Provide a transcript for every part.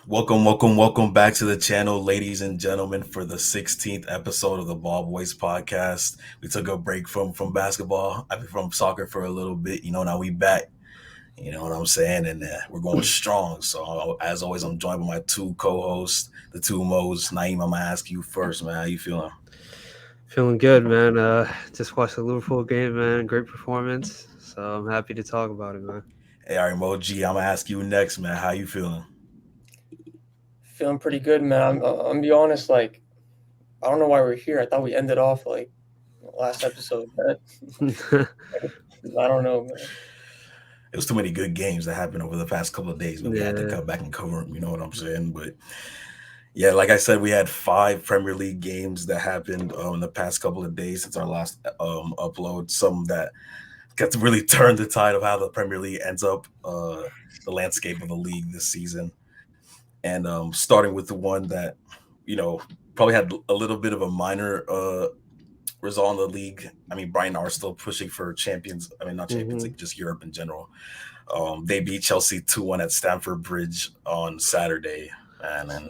Welcome back to the channel, ladies and gentlemen, for the 16th episode of the Ball Boys podcast. We took a break from basketball, from soccer for a little bit. Now we back. You know what I'm saying? And we're going strong. So as always, I'm joined by my two co-hosts, the two Mo's. Naeem, I'm gonna ask you first, man. How you feeling? Feeling good, man. Just watched the Liverpool game, man. Great performance. So I'm happy to talk about it, man. Hey, all right, Mo G, I'm gonna ask you next, man. How you feeling? Feeling pretty good, man. I'm be honest, like I don't know why we're here. I thought we ended off like last episode, man. I don't know, man. It was too many good games that happened over the past couple of days, but we had to Yeah. come back and cover them. You know what I'm saying? But yeah, like I said, we had 5 Premier League games that happened in the past couple of days since our last upload. Some that got to really turn the tide of how the Premier League ends up, the landscape of the league this season. And starting with the one that, you know, probably had a little bit of a minor result in the league. I mean, Brighton are still pushing for champions. I mean, not Champions hmm League, just Europe in general. They beat Chelsea 2-1 at Stamford Bridge on Saturday. And then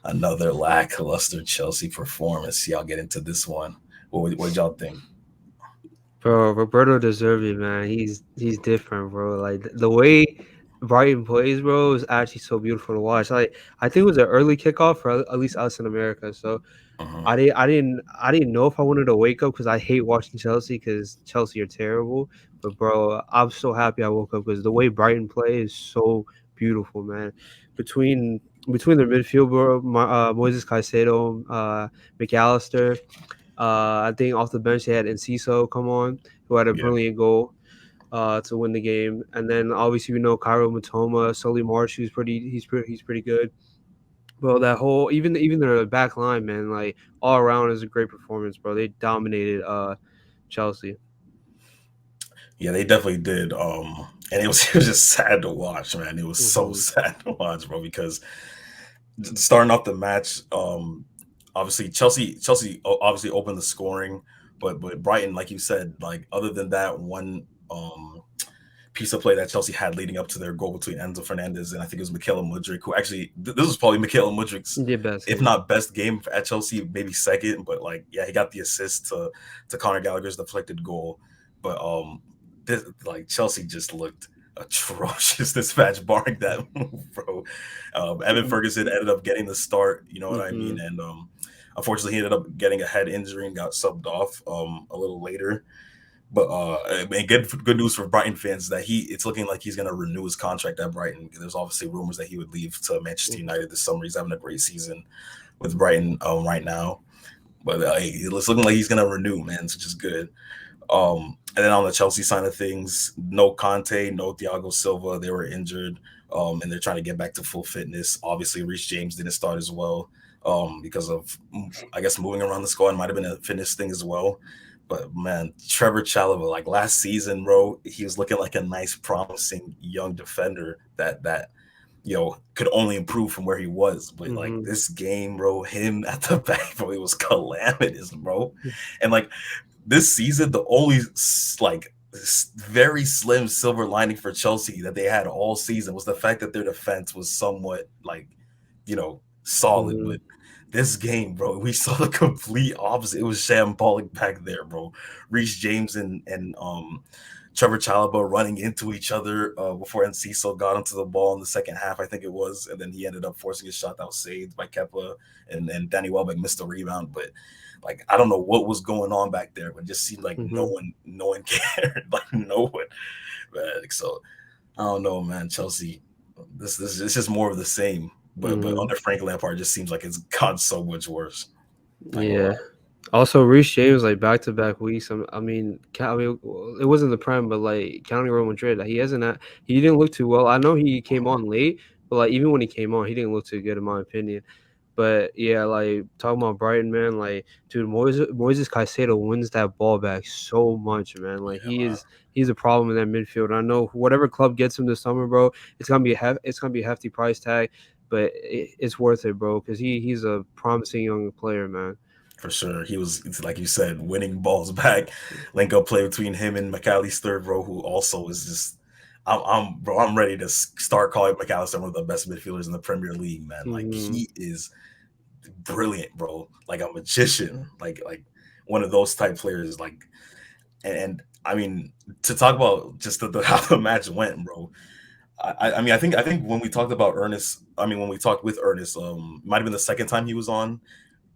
another lackluster Chelsea performance. Y'all get into this one. What y'all think? Bro, Roberto Deservi, man. He's different, bro. Like the way Brighton plays, bro, is actually so beautiful to watch. Like I think it was an early kickoff for at least us in America. So Uh-huh. I didn't know if I wanted to wake up because I hate watching Chelsea because Chelsea are terrible. But bro, I'm so happy I woke up because the way Brighton play is so beautiful, man. Between between their midfield, bro, Moises Caicedo, McAllister. I think off the bench they had Enciso come on, who had a Yeah. brilliant goal to win the game. And then obviously we know Cairo Matoma, Sully Marsh, he's pretty good. Bro, that whole even their back line, man, like all around is a great performance, bro. They dominated Chelsea. Yeah, they definitely did. And it was it was just sad to watch, man. It was so hmm sad to watch, bro, because starting off the match, obviously Chelsea obviously opened the scoring, but Brighton, like you said, like other than that one piece of play that Chelsea had leading up to their goal between Enzo Fernandez and I think it was Michaela Mudryk, who actually this was probably Michaela Mudryk's, Did best if game. not best game at Chelsea, maybe second. But like, yeah, he got the assist to Conor Gallagher's deflected goal. But this, like Chelsea just looked atrocious this match, barring that move, bro. Evan Ferguson ended up getting the start. You know what I mean? hmm And unfortunately, he ended up getting a head injury and got subbed off a little later. But I mean, good news for Brighton fans that it's looking like he's going to renew his contract at Brighton. There's obviously rumors that he would leave to Manchester United this summer. He's having a great season with Brighton right now, but it's looking like he's going to renew, man, which is good. And then on the Chelsea side of things, no Conte, no Thiago Silva, they were injured, and they're trying to get back to full fitness. Obviously, Reece James didn't start as well because of, I guess, moving around the squad might have been a fitness thing as well. But man, Trevor Chalobah, like last season, bro, he was looking like a nice, promising young defender that could only improve from where he was. But like hmm this game, bro, him at the back, bro, it was calamitous, bro. And like this season, the only like very slim silver lining for Chelsea that they had all season was the fact that their defense was somewhat like, solid. hmm But this game, bro, we saw the complete opposite. It was shambolic back there, bro. Reece James and Trevor Chalobah running into each other before Enciso got onto the ball in the second half, I think it was, and then he ended up forcing a shot that was saved by Kepa, and Danny Welbeck missed a rebound. But like I don't know what was going on back there, but it just seemed like no hmm one cared, like no one. Like, so I don't know, man. Chelsea, this is just more of the same. But hmm under Frank Lampard, it just seems like it's gotten so much worse. I ain't gonna Yeah. lie. Also, Reece James like back to back weeks. I mean, it wasn't the prem, but like counting Real Madrid, he hasn't. He didn't look too well. I know he came on late, but like even when he came on, he didn't look too good in my opinion. But yeah, like talking about Brighton, man, like dude, Moises Caicedo wins that ball back so much, man. Like Yeah, man. he's a problem in that midfield. And I know whatever club gets him this summer, bro, it's gonna be a hefty price tag, but it's worth it, bro, because he's a promising young player, man. For sure. He was, it's like you said, winning balls back. Link up play between him and McAllister, bro, who also is just bro. I'm ready to start calling McAllister one of the best midfielders in the Premier League, man. Like he is brilliant, bro. Like a magician, like one of those type players. Like, and I mean, to talk about just how the match went, bro. I mean, I think when we talked about Ernest, I mean, when we talked with Ernest, might have been the second time he was on.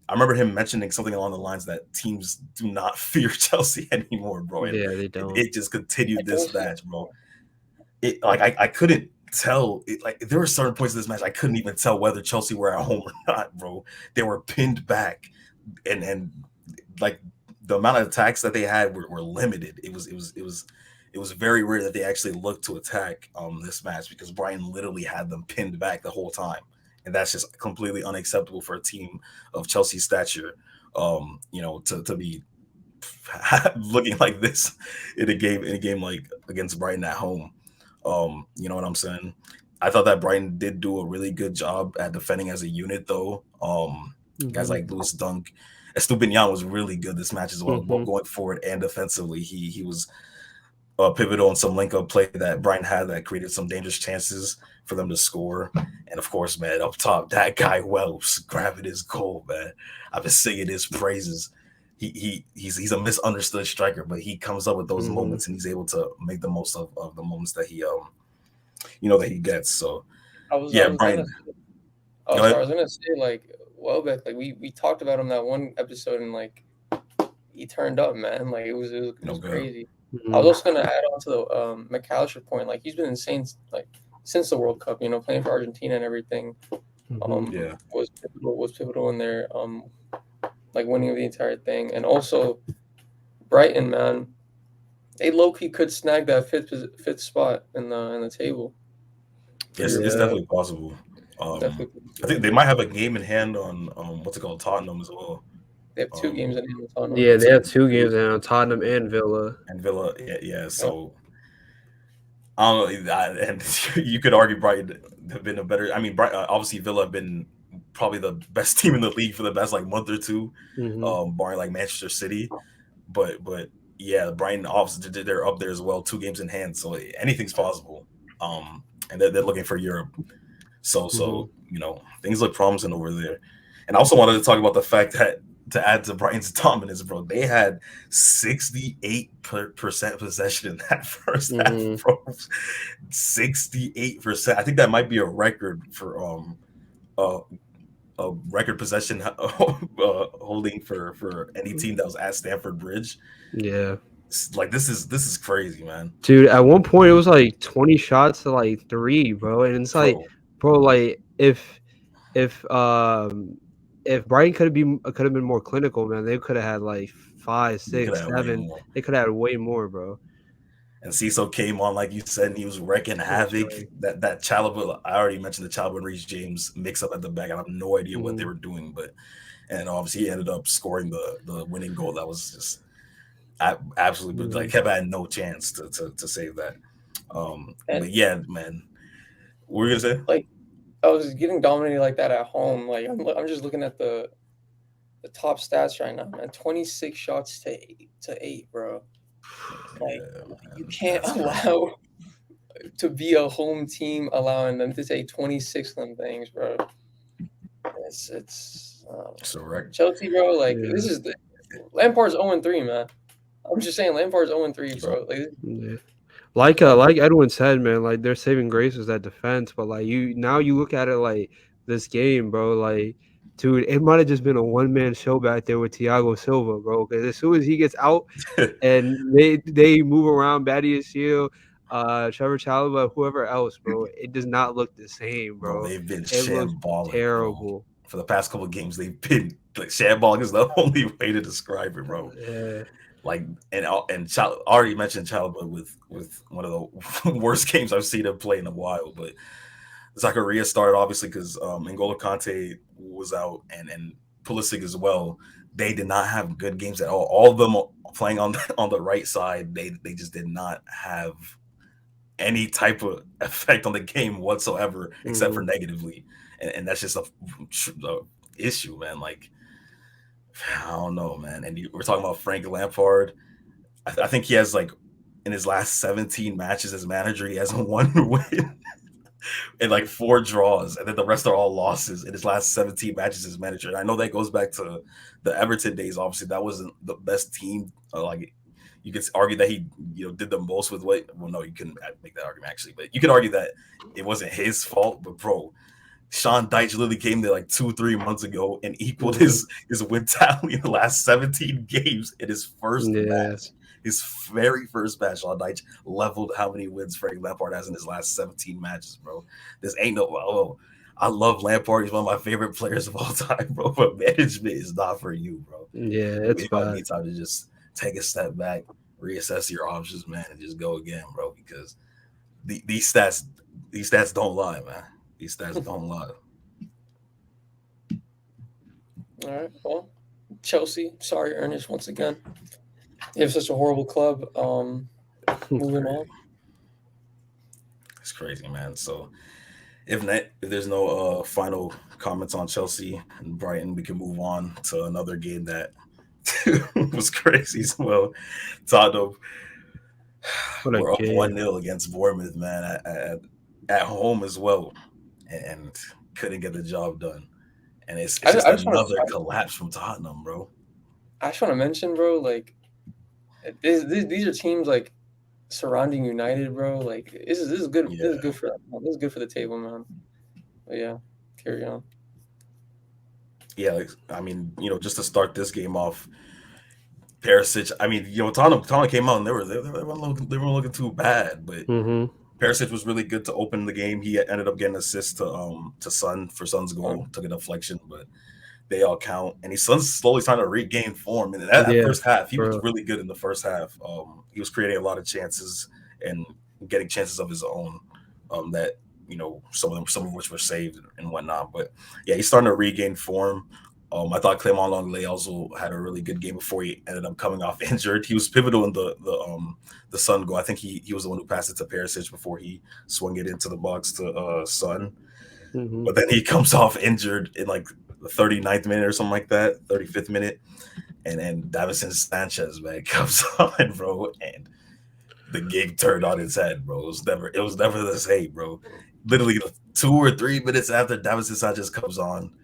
I remember him mentioning something along the lines that teams do not fear Chelsea anymore, bro. And Yeah, they don't. it just continued I this think match, bro. It like I couldn't tell. It, like there were certain points in this match I couldn't even tell whether Chelsea were at home or not, bro. They were pinned back, and like the amount of attacks that they had were limited. It was very rare that they actually looked to attack this match because Brighton literally had them pinned back the whole time, and that's just completely unacceptable for a team of Chelsea's stature. You know, to be looking like this in a game like against Brighton at home. You know what I'm saying? I thought that Brighton did do a really good job at defending as a unit, though. Guys like Lewis Dunk, Estupinian was really good this match as well, both going forward and defensively. He was pivotal in some link up play that Brighton had that created some dangerous chances for them to score. And of course, man, up top, that guy Wells grabbing his goal, man. I've been singing his praises. He's a misunderstood striker, but he comes up with those moments and he's able to make the most of the moments that he that he gets. So Brian. I was gonna say like Welbeck, like we talked about him that one episode and like he turned up, man. Like it was crazy. I was also gonna add on to the McAllister point. Like he's been insane like since the World Cup, playing for Argentina and everything. Was pivotal in their like winning of the entire thing. And also Brighton, man, they low-key could snag that fifth spot in the table. Yes, it's definitely possible. I think they might have a game in hand on what's it called, Tottenham as well. They have 2 games in hand on Tottenham. Yeah, they have 2 games in hand on Tottenham and Villa. Yeah. So and you could argue Brighton have been a better. I mean, obviously Villa have been probably the best team in the league for the past like month or two, barring like Manchester City. But yeah, Brighton obviously they're up there as well, 2 games in hand, so anything's possible. And they're looking for Europe. So things look promising over there. And I also wanted to talk about the fact that to add to Brighton's dominance, bro, they had 68% possession in that first half, bro. 68%. I think that might be a record for a record possession holding for any team that was at Stamford Bridge. Yeah. Like this is crazy, man. Dude, at one point it was like 20 shots to like 3, bro. And it's like, bro, like if Brighton could have been more clinical, man, they could have had like 5, 6, 7. They could have had way more, bro. And Cecil came on, like you said, and he was wrecking havoc. Right. That Chalobah, I already mentioned the Chalobah and Reece James mix up at the back. I have no idea what they were doing, and obviously he ended up scoring the winning goal. That was just absolutely like Kevin had no chance to save that. But yeah, man, what were you gonna say? Like I was getting dominated like that at home. Like I'm just looking at the top stats right now, man. 26 shots to 8, bro. Like you can't allow to be a home team allowing them to take 26 of them things, bro. It's so right. Chelsea, bro. Like this is Lampard's 0-3, man. I'm just saying Lampard's 0-3, bro. Like Edwin said, man, like their saving grace was that defense, but like you look at it like this game, bro, like dude, it might have just been a one-man show back there with Thiago Silva, bro. Because as soon as he gets out and they move around, Badiashile, Trevor Chalobah, whoever else, bro, it does not look the same, bro. They've been shambolic, terrible. Bro. For the past couple of games, they've been like shambolic is the only way to describe it, bro. Yeah. Like and already mentioned Chalobah with one of the worst games I've seen him play in a while, but Zakaria started obviously because N'Golo Kante was out and Pulisic as well. They did not have good games at all. All of them playing on the right side, they just did not have any type of effect on the game whatsoever, except for negatively, and that's just a issue, man. Like I don't know, man. And we're talking about Frank Lampard. I think he has like in his last 17 matches as manager, he has one win and like 4 draws, and then the rest are all losses in his last 17 matches as manager. And I know that goes back to the Everton days. Obviously, that wasn't the best team. Like you could argue that he did the most with what. Well, no, you couldn't make that argument actually, but you could argue that it wasn't his fault. But bro, Sean Dyche literally came there like 2-3 months ago and equaled his win tally in the last 17 games in his first match. His very first match, Sean Dyche leveled how many wins Frank Lampard has in his last 17 matches, bro. This ain't no. I love Lampard. He's one of my favorite players of all time, bro. But management is not for you, bro. Yeah, it's bad. Need time to just take a step back, reassess your options, man, and just go again, bro. Because these stats don't lie, man. These stats don't lie. All right. Well, Chelsea. Sorry, Ernest, once again. You have such a horrible club. Moving on. It's crazy, man. So if there's no final comments on Chelsea and Brighton, we can move on to another game that was crazy as well. Tottenham were up 1-0 against Bournemouth, man, at home as well, and couldn't get the job done. And it's just another collapse from Tottenham, bro. I just want to mention, bro, like these are teams like surrounding United, bro. Like this is good. Yeah. This is good for them. This is good for the table, man. But yeah, carry on. Yeah, like, I mean, just to start this game off, Perisic. I mean, Tottenham came out and they weren't looking too bad, but Perisic was really good to open the game. He ended up getting an assist to Son for Son's goal, took a deflection, but they all count. And Son's slowly trying to regain form. And that first half, he was really good in the first half. He was creating a lot of chances and getting chances of his own that, some of which were saved and whatnot. But yeah, he's starting to regain form. I thought Clément Lenglet also had a really good game before he ended up coming off injured. He was pivotal in the Son goal. I think he was the one who passed it to Perisic before he swung it into the box to Son. But then he comes off injured in like the 39th minute or something like that, 35th minute, and then Davinson Sanchez, man, comes on, bro, and the game turned on its head, bro. It was never the same, bro. Literally 2 or 3 minutes after Davinson Sanchez comes on,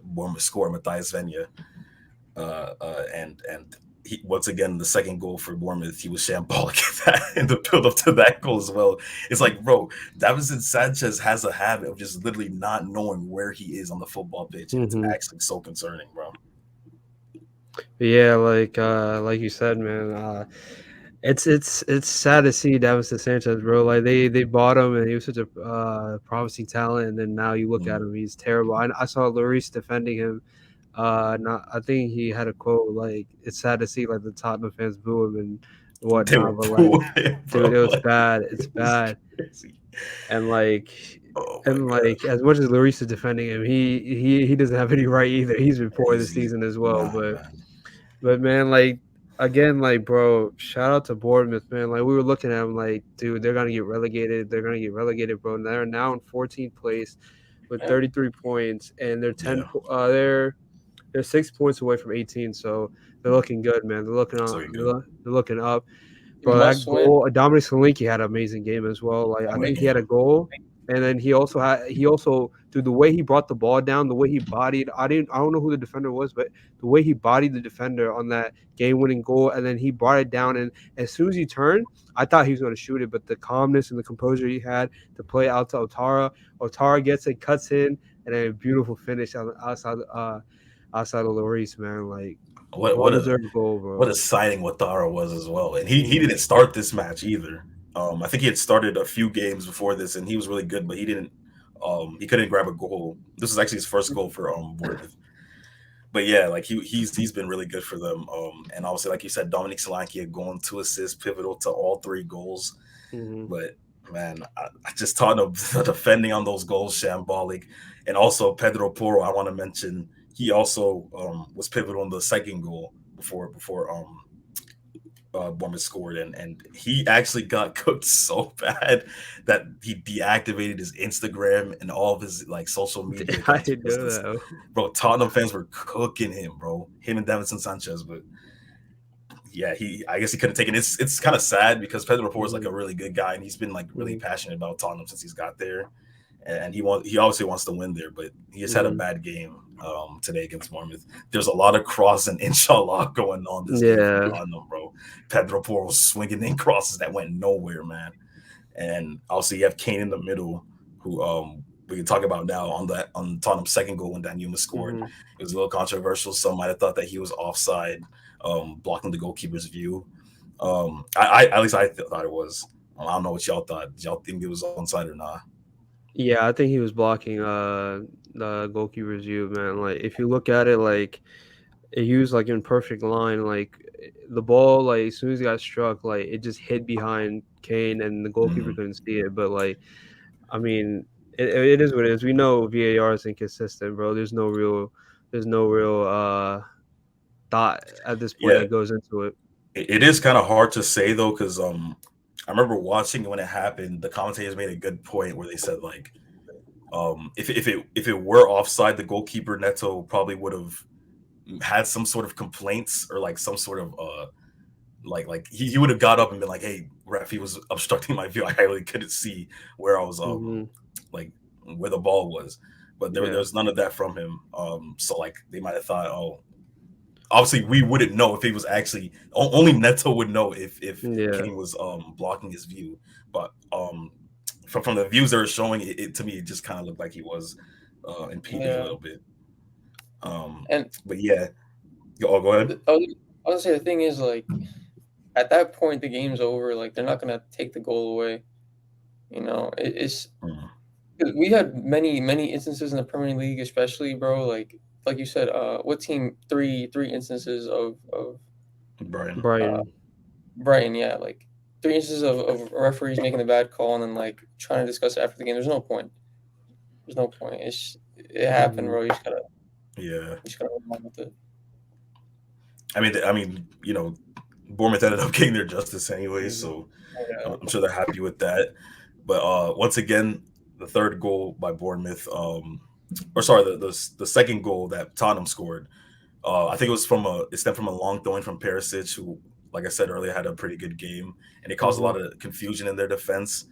Bournemouth score Matthias Venya, and he, once again, the second goal for Bournemouth, he was shambolic in the build-up to that goal as well. It's like, bro, Davinson Sanchez has a habit of just literally not knowing where he is on the football pitch. It's actually so concerning, bro. Yeah, like you said, man, it's sad to see Davinson Sanchez, bro. Like they bought him and he was such a promising talent, and then now you look at him, he's terrible. I saw Lloris defending him. I think he had a quote like, "It's sad to see like the Tottenham fans boo him and whatnot." But like, dude, it was bad. It's bad. And like, as much as Lloris is defending him, he doesn't have any right either. He's been poor this season as well. But man, like again, like bro, shout out to Bournemouth, man. Like we were looking at them, like, dude, they're gonna get relegated. They're gonna get relegated, bro. And they're now in 14th place with 33 points, and they're they're 6 points away from 18, so they're looking good, man. They're looking up. They're looking up. Bro, that goal, Dominic Solanke had an amazing game as well. Like I think he had a goal, and then he also dude, the way he brought the ball down, the way he bodied. I don't know who the defender was, but the way he bodied the defender on that game-winning goal, and then he brought it down. And as soon as he turned, I thought he was going to shoot it, but the calmness and the composure he had to play out to Otara gets it, cuts in, and then a beautiful finish outside of Lloris, man. Like what a goal, bro. What a signing Ouattara was as well. And he didn't start this match either. I think he had started a few games before this and he was really good, but he couldn't grab a goal. This was actually his first goal for Bournemouth. But yeah, like he's been really good for them. And obviously, like you said, Dominic Solanke had goal and 2 assists, pivotal to all 3 goals. But man, I just thought of the defending on those goals shambolic. And also Pedro Porro, I want to mention, he also was pivotal in the second goal before Bournemouth scored, and he actually got cooked so bad that he deactivated his Instagram and all of his like social media. I didn't know that. Bro, Tottenham fans were cooking him, bro. Him and Davinson Sanchez, but yeah, I guess he couldn't take it. It's kind of sad because Pedro Porro is like a Mhm. really good guy, and he's been like really Mhm. passionate about Tottenham since he's got there, and he obviously wants to win there, but he just had a Mhm. bad game today against Bournemouth. There's a lot of cross and inshallah going on this game from Yeah. Tottenham, bro. Pedro Porro was swinging in crosses that went nowhere, man. And also you have Kane in the middle, who we can talk about now on Tottenham's second goal when Daniel scored. Mhm. It was a little controversial. Some might have thought that he was offside, blocking the goalkeeper's view. I at least I thought it was. I don't know what y'all thought. Did y'all think it was onside or not? Yeah, I think he was blocking the goalkeeper's view, man. Like if you look at it, like he was like in perfect line. Like the ball, like as soon as he got struck, like it just hid behind Kane, and the goalkeeper Mm-hmm. couldn't see it. But like, I mean, it is what it is. We know VAR is inconsistent, bro. There's no real thought at this point Yeah, that goes into it. it is kind of hard to say though, because I remember watching when it happened. The commentators made a good point where they said like, if it were offside, the goalkeeper Neto probably would have had some sort of complaints or like some sort of like he would have got up and been like, hey ref, he was obstructing my view. I really couldn't see where I was Hmm. like where the ball was, but Yeah. there's none of that from him. So like they might have thought, oh, obviously we wouldn't know if he was actually only Neto would know if Yeah. Kane was blocking his view, but from the views they were showing it to me, it just kind of looked like he was impeding a Yeah, little bit. and But yeah, go ahead. I was gonna say the thing is like at that point the game's over. Like they're not gonna take the goal away. It's Mm, 'cause we had many instances in the Premier League, especially bro. Like you said, what team three instances of Brian. uh Brighton. Brighton, yeah, like three instances of referees making a bad call and then like trying to discuss it after the game. There's no point. There's no point. It happened, Hmm. bro. Yeah, You just gotta move on with it. I mean, Bournemouth ended up getting their justice anyway, Hmm. so Yeah. I'm sure they're happy with that. But once again, the third goal by Bournemouth, or sorry, the second goal that Tottenham scored, I think it stemmed from a long throwing from Perisic, who, like I said earlier, had a pretty good game, and it caused a Hmm. lot of confusion in their defense.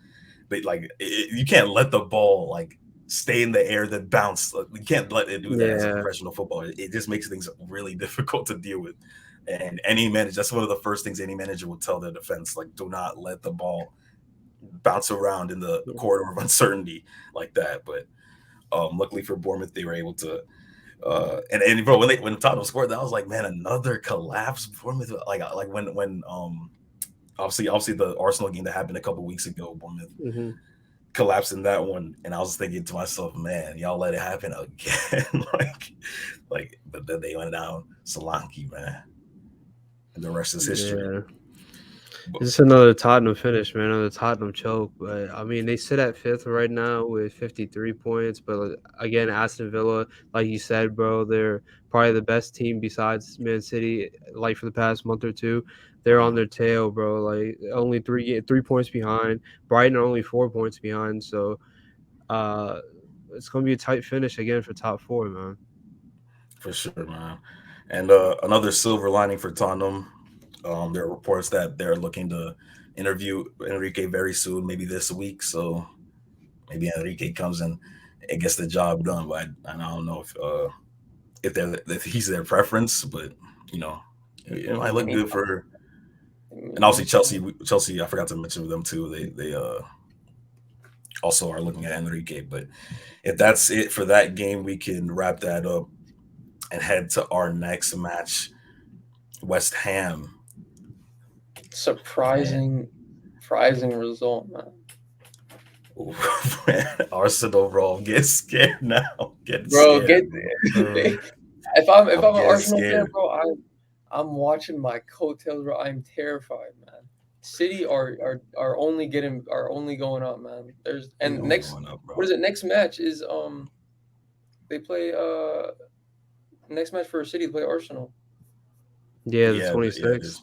But like, you can't let the ball like stay in the air then bounce. Like, you can't let it do that as a Yeah. professional footballer. It just makes things really difficult to deal with. And any manager, that's one of the first things any manager will tell their defense, like, do not let the ball bounce around in the corridor of uncertainty like that. But luckily for Bournemouth, they were able to. And bro, when Tottenham scored, that was like, man, another collapse. Bournemouth, like when obviously the Arsenal game that happened a couple weeks ago, Bournemouth Hmm. collapsed in that one, and I was thinking to myself, man, y'all let it happen again, but then they went down Solanke, man, and the rest is history. Yeah. But, It's just another Tottenham finish, man. Another Tottenham choke. But I mean, they sit at fifth right now with 53 points. But again, Aston Villa, like you said, bro, they're probably the best team besides Man City. Like for the past month or two, they're on their tail, bro. Like only 3 points behind. Brighton are only 4 points behind. So uh, it's gonna be a tight finish again for top four, man. for sure, man. And another silver lining for Tottenham. There are reports that they're looking to interview Enrique very soon, maybe this week. So maybe Enrique comes in and gets the job done. But I don't know if he's their preference, but you know, it might look good for. And obviously Chelsea, I forgot to mention them too. They also are looking at Enrique. But if that's it for that game, we can wrap that up and head to our next match, West Ham. Man, Surprising result, man. Arsenal, bro, get scared now. Get Bro, scared. get if I'm I'm an getting Arsenal fan, scared. bro, I'm watching my coattails, bro. I'm terrified, man. City are only going up, man. There's They and only next going up, what bro. is it? Next match is they play next match for City play Arsenal. Yeah, the Yeah, it 26th. is.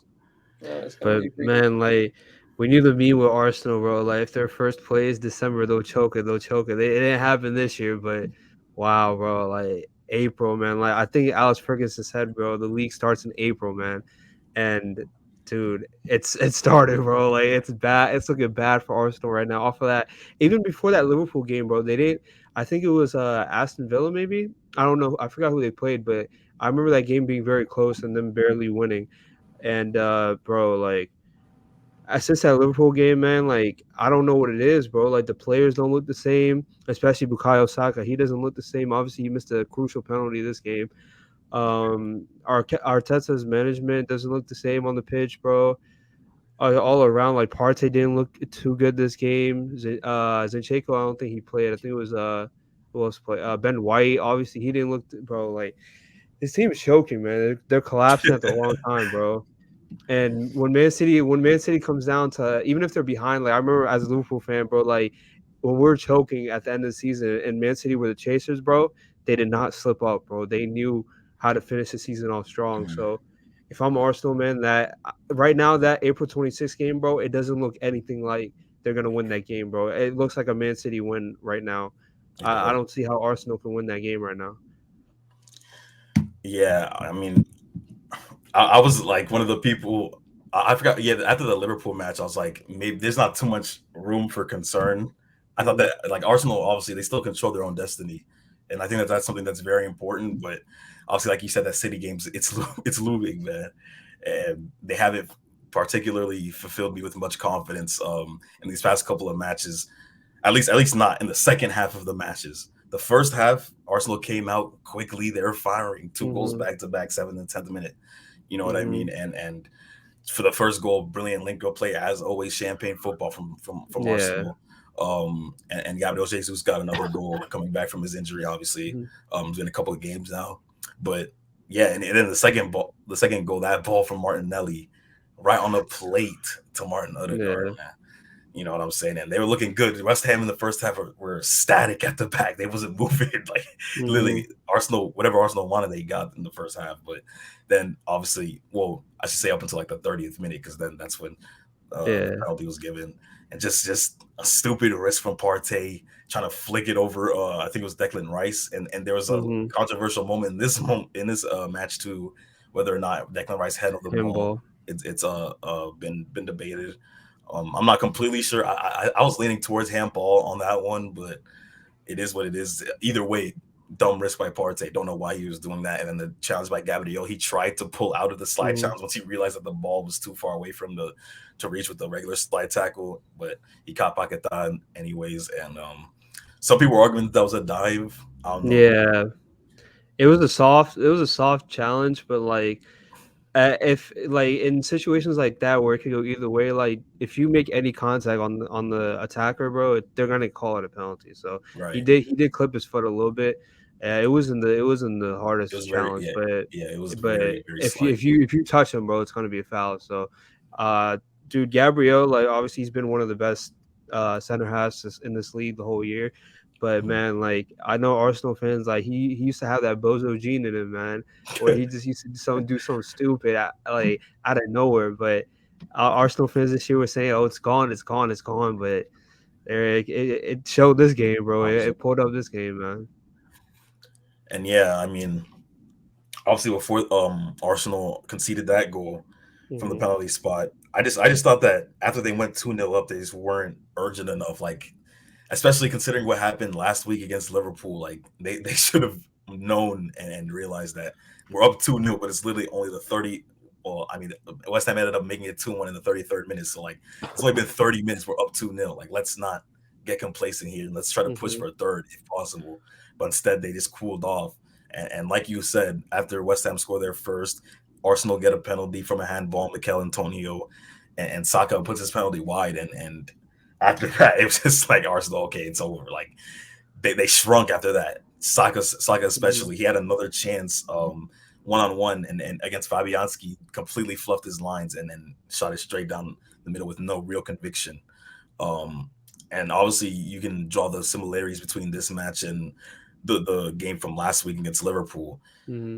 Yeah, it's gonna But be freaking. man, like we knew the meme with Arsenal, bro. Like if their first play is December, they'll choke it. They'll choke it. It didn't happen this year, but wow, bro. Like April, man. Like I think Alex Ferguson said, bro, the league starts in April, man. And Dude, it started, bro. Like it's bad. It's looking bad for Arsenal right now. Off of that, even before that Liverpool game, bro, they didn't. I think it was Aston Villa, maybe. I don't know. I forgot who they played, but I remember that game being very close and them barely winning. And bro, like since that Liverpool game, man, like I don't know what it is, bro. Like the players don't look the same, especially Bukayo Saka. He doesn't look the same. Obviously, he missed a crucial penalty this game. Arteta's management doesn't look the same on the pitch, bro. All around, like Partey didn't look too good this game. Zinchenko, I don't think he played. I think it was who else played? Ben White. Obviously, he didn't look, bro. Like this team is choking, man. They're collapsing at the wrong time, bro. And when Man City comes down to, even if they're behind, like I remember as a Liverpool fan, bro, like when we're choking at the end of the season and Man City were the chasers, bro, they did not slip up, bro. They knew how to finish the season off strong. Mhm. So if I'm Arsenal, man, that right now that April 26th game, bro, it doesn't look anything like they're gonna win that game, bro. It looks like a Man City win right now. I don't see how Arsenal can win that game right now. Yeah, I mean, I was like one of the people. I forgot. Yeah, after the Liverpool match, I was like, maybe there's not too much room for concern. I thought that like Arsenal, obviously, they still control their own destiny, and I think that that's something that's very important. But obviously, like you said, that City games, it's looming, man, and they haven't particularly fulfilled me with much confidence in these past couple of matches. At least not in the second half of the matches. The first half, Arsenal came out quickly. They were firing 2 goals back to back, 7th and 10th minute. You know what I mean? And for the first goal, brilliant link-up play as always, champagne football from Yeah. Arsenal. And Gabriel Jesus got another goal coming back from his injury. Obviously, it's been a couple of games now, but yeah, and then the second goal, that ball from Martinelli, right on the plate to Martin Odegaard, man. You know what I'm saying? And they were looking good. West Ham in the first half were static at the back. They wasn't moving. Like literally, Arsenal, whatever Arsenal wanted, they got in the first half. But then, obviously, well, I should say up until like the 30th minute, because then that's when the penalty was given. And just a stupid risk from Partey trying to flick it over. I think it was Declan Rice, and there was a controversial moment in this match too, whether or not Declan Rice handled the ball. It's been debated. I'm not completely sure. I was leaning towards handball on that one, but it is what it is. Either way, dumb risk by Partey. Don't know why he was doing that. And then the challenge by Gabriel, he tried to pull out of the slide challenge once he realized that the ball was too far away from to reach with the regular slide tackle, but he caught Paquetá anyways. And some people were arguing that was a dive. I don't know. Yeah, it was a soft challenge, but like if like in situations like that where it could go either way, like if you make any contact on the attacker, bro, they're gonna call it a penalty. So he did clip his foot a little bit. It wasn't the hardest challenge, but it was very, very if you touch him, bro, it's gonna be a foul. So, dude, Gabriel, like obviously he's been one of the best center halves in this league the whole year. But man, like I know Arsenal fans, like he used to have that bozo gene in him, man, where he just used to do something stupid like out of nowhere. But Arsenal fans this year were saying, "Oh, it's gone." But it showed this game, bro. It pulled up this game, man. And yeah, I mean, obviously before Arsenal conceded that goal from the penalty spot, I just thought that after they went 2-0 up, they just weren't urgent enough. Like, especially considering what happened last week against Liverpool, like they should have known and realized that we're up 2-0, but it's literally only the 30. Well, I mean, West Ham ended up making it 2-1 in the 33rd minute. So like, it's only been 30 minutes. We're up 2-0. Like, let's not get complacent here and let's try to push for a third if possible. But instead, they just cooled off. And like you said, after West Ham scored their first, Arsenal get a penalty from a handball, Mikel Antonio, and Saka puts his penalty wide. And after that, it was just like Arsenal, okay, it's over. Like they shrunk after that. Saka especially, he had another chance one-on-one and against Fabianski, completely fluffed his lines and then shot it straight down the middle with no real conviction. And obviously you can draw the similarities between this match and the game from last week against Liverpool.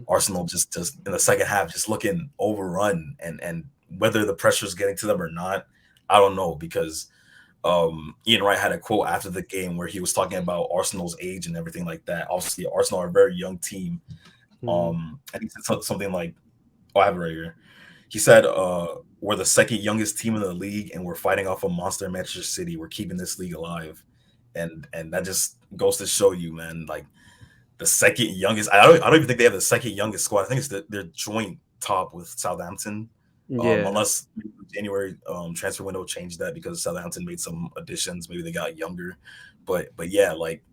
Arsenal just in the second half just looking overrun, and whether the pressure is getting to them or not, I don't know, because Ian Wright had a quote after the game where he was talking about Arsenal's age and everything like that. Obviously, Arsenal are a very young team. And he said something like, "Oh, I have it right here." he said, "We're the second youngest team in the league, and we're fighting off a monster Manchester City. We're keeping this league alive," and that just goes to show you, man. Like the second youngest. I don't even think they have the second youngest squad. I think it's their joint top with Southampton. Yeah. Unless January transfer window changed that because Southampton made some additions. Maybe they got younger, but yeah, like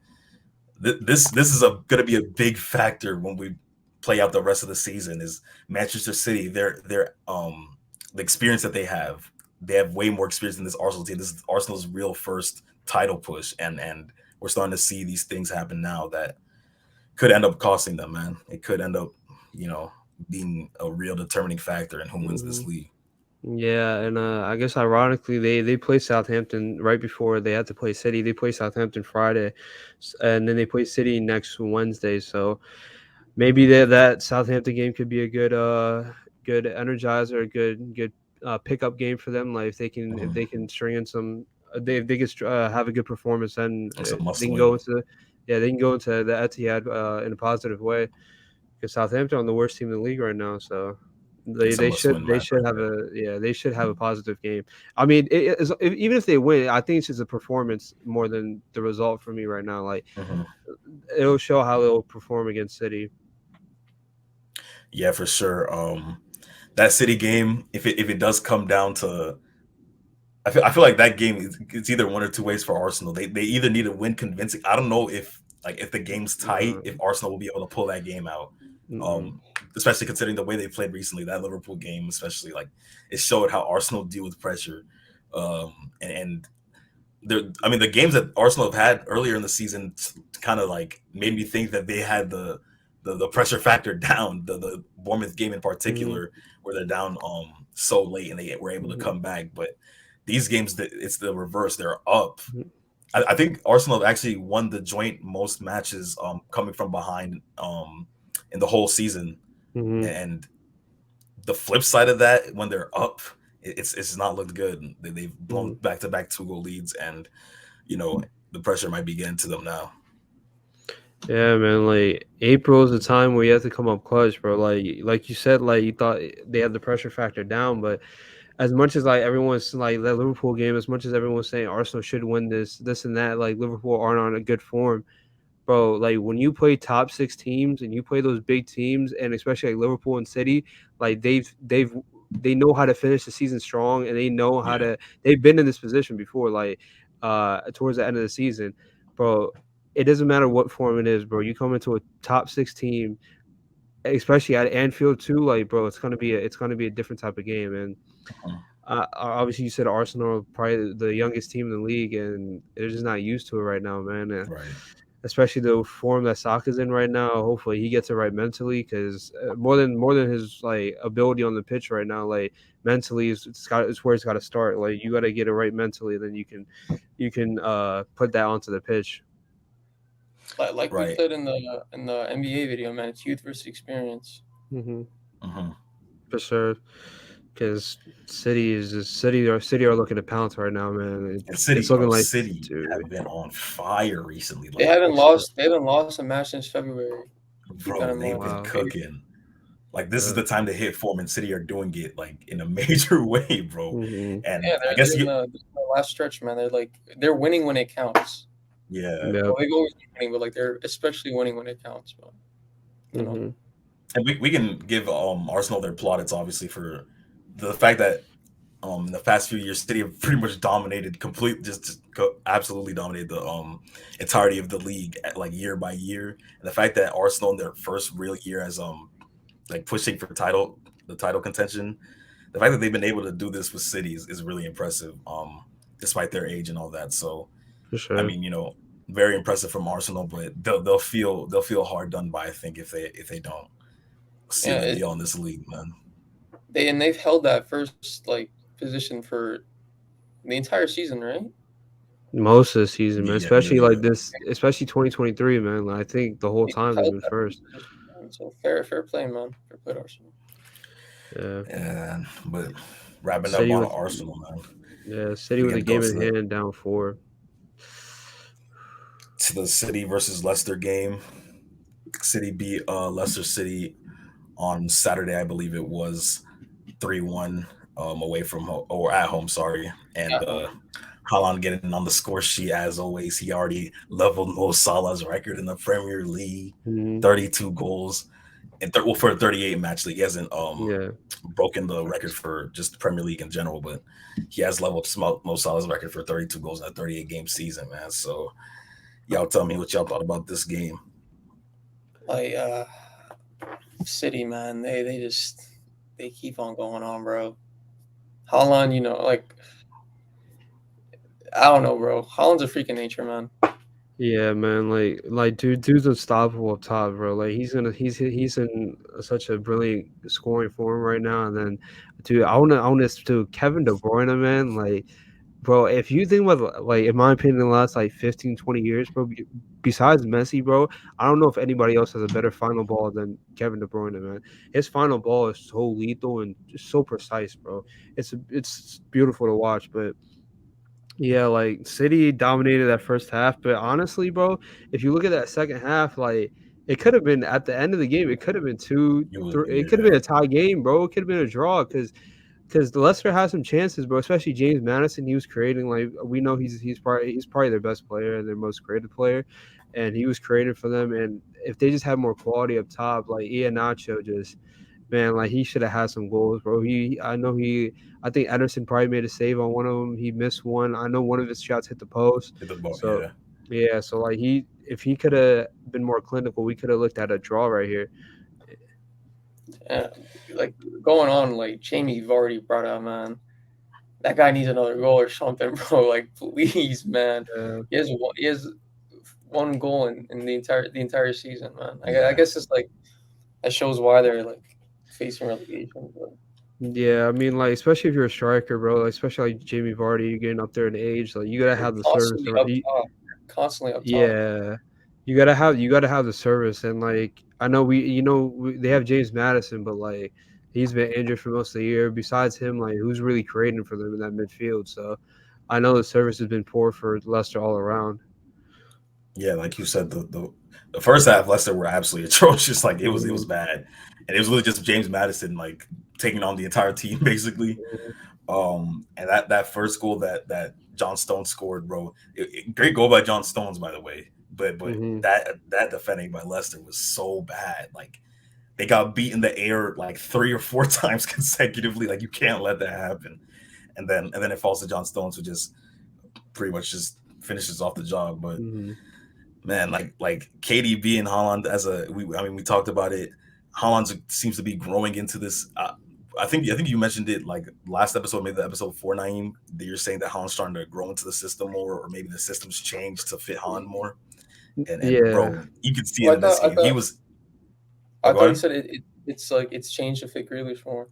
this is going to be a big factor when we play out the rest of the season. Is Manchester City their the experience that they have? They have way more experience than this Arsenal team. This is Arsenal's real first title push, and we're starting to see these things happen now that could end up costing them, man. It could end up, being a real determining factor in who wins this league. Yeah, and I guess ironically they play Southampton right before they had to play City. They play Southampton Friday, and then they play City next Wednesday. So maybe that Southampton game could be a good energizer, a good pickup game for them. Like if they can string in some, they can have a good performance, and they can go into they can go into the Etihad in a positive way. Because Southampton are the worst team in the league right now, so they should have a positive game. I mean, even if they win, I think it's just a performance more than the result for me right now. Like it'll show how they'll perform against City. Yeah, for sure. That City game, if it does come down to, I feel like that game it's either one or two ways for Arsenal. They either need to win convincing. I don't know if the game's tight, if Arsenal will be able to pull that game out. Especially considering the way they played recently, that Liverpool game, especially, like it showed how Arsenal deal with pressure. And the games that Arsenal have had earlier in the season kind of like made me think that they had the pressure factor down. The Bournemouth game in particular, where they're down so late and they were able to come back. But these games, it's the reverse. They're up. I think Arsenal have actually won the joint most matches coming from behind in the whole season. And the flip side of that, when they're up, it's not looked good. They've blown back-to-back 2-goal leads, and the pressure might be getting to them now. Yeah, man. Like April is the time where you have to come up clutch, bro. Like you said, like you thought they had the pressure factor down, but as much as like everyone's like that Liverpool game, as much as everyone's saying Arsenal should win this and that, like Liverpool aren't on a good form, bro. Like when you play top 6 teams and you play those big teams, and especially like Liverpool and City, like they know how to finish the season strong, and they know how to. They've been in this position before, like towards the end of the season, bro. It doesn't matter what form it is, bro. You come into a top 6 team, especially at Anfield too, like bro, it's gonna be a different type of game. And obviously, you said Arsenal are probably the youngest team in the league, and they're just not used to it right now, man. Right. Especially the form that Saka's in right now. Hopefully, he gets it right mentally, because more than his like ability on the pitch right now, like mentally it's where it's got to start. Like you got to get it right mentally, then you can put that onto the pitch. Like we said in the NBA video, man, it's youth versus experience. For sure. Because City are looking to pounce right now, man. It's looking like City have been on fire recently. They haven't lost a match since February. Bro, they've been cooking. Like this is the time to hit form, and City are doing it like in a major way, bro. And I guess the last stretch, man. They're winning when it counts. Yeah, well, they've always been winning, but like they're especially winning when it counts, bro. You know? And we can give Arsenal their plaudits, obviously, for the fact that in the past few years, City have pretty much dominated, absolutely dominated the entirety of the league, like year by year. And the fact that Arsenal in their first real year as like pushing for the title contention, the fact that they've been able to do this with City is really impressive, despite their age and all that. So, for sure. I mean, very impressive from Arsenal, but they'll feel hard done by, I think, if they don't see the deal in this league, man. They've held that first like position for the entire season, right? Most of the season, man. Especially like this, especially 2023, man. Like, I think the whole time they've been first. So fair play, man. Fair play, Arsenal. Yeah, but wrapping up on Arsenal, man. Yeah, City with a game in hand, down 4. To the City versus Leicester game. City beat Leicester City on Saturday, I believe it was. 3-1 away from or at home, sorry. And at home. Haaland getting on the score sheet as always. He already leveled Mo Salah's record in the Premier League, 32 goals. And for a 38 match league, he hasn't broken the record for just the Premier League in general, but he has leveled Mo Salah's record for 32 goals in a 38 game season, man. So y'all tell me what y'all thought about this game. Like City, man, they keep on going on, bro. Haaland, like I don't know, bro. Haaland's a freak of nature, man. Yeah, man, dude's unstoppable up top, bro. Like he's in such a brilliant scoring form right now. And then, dude, I wanna to Kevin De Bruyne, man. Like, bro, if you think about in my opinion, the last 15, 20 years, bro, besides Messi, bro, I don't know if anybody else has a better final ball than Kevin De Bruyne, man. His final ball is so lethal and just so precise, bro. It's beautiful to watch, but. Yeah, City dominated that first half, but honestly, bro, if you look at that second half, it could have been at the end of the game. It could have been 2-3. It could have been a tie game, bro. It could have been a draw because the Leicester has some chances, bro. Especially James Maddison, he was creating. We know he's probably their best player and their most creative player, and he was creating for them. And if they just had more quality up top, Iheanacho just. Man, he should have had some goals, bro. I think Ederson probably made a save on one of them. He missed one. I know one of his shots hit the post. So if he could have been more clinical, we could have looked at a draw right here. Yeah, going on, Jamie, you've already brought out, man. That guy needs another goal or something, bro. Please, man. He has one goal in the entire season, man. I guess it's that shows why they're facing relegation. But. Yeah, I mean, especially if you're a striker, bro. Especially Jamie Vardy, you're getting up there in age. You gotta have the service. Constantly up top. Yeah, you gotta have the service, and I know they have James Maddison, but he's been injured for most of the year. Besides him, who's really creating for them in that midfield? So I know the service has been poor for Leicester all around. Yeah, like you said, the first half Leicester were absolutely atrocious. It was bad, and it was really just James Maddison taking on the entire team basically. And that first goal that John Stones scored, bro, great goal by John Stones, by the way. But that defending by Leicester was so bad. They got beat in the air 3 or 4 times consecutively. You can't let that happen. And then it falls to John Stones, who just pretty much just finishes off the job. But man, KDB and Haaland we talked about it. Haaland seems to be growing into this. I think you mentioned it last episode, maybe the episode 4-9, that you're saying that Haaland's starting to grow into the system more, or maybe the system's changed to fit Haaland more. And bro, you could see it in this game. I thought you said it's changed to fit Grealish more.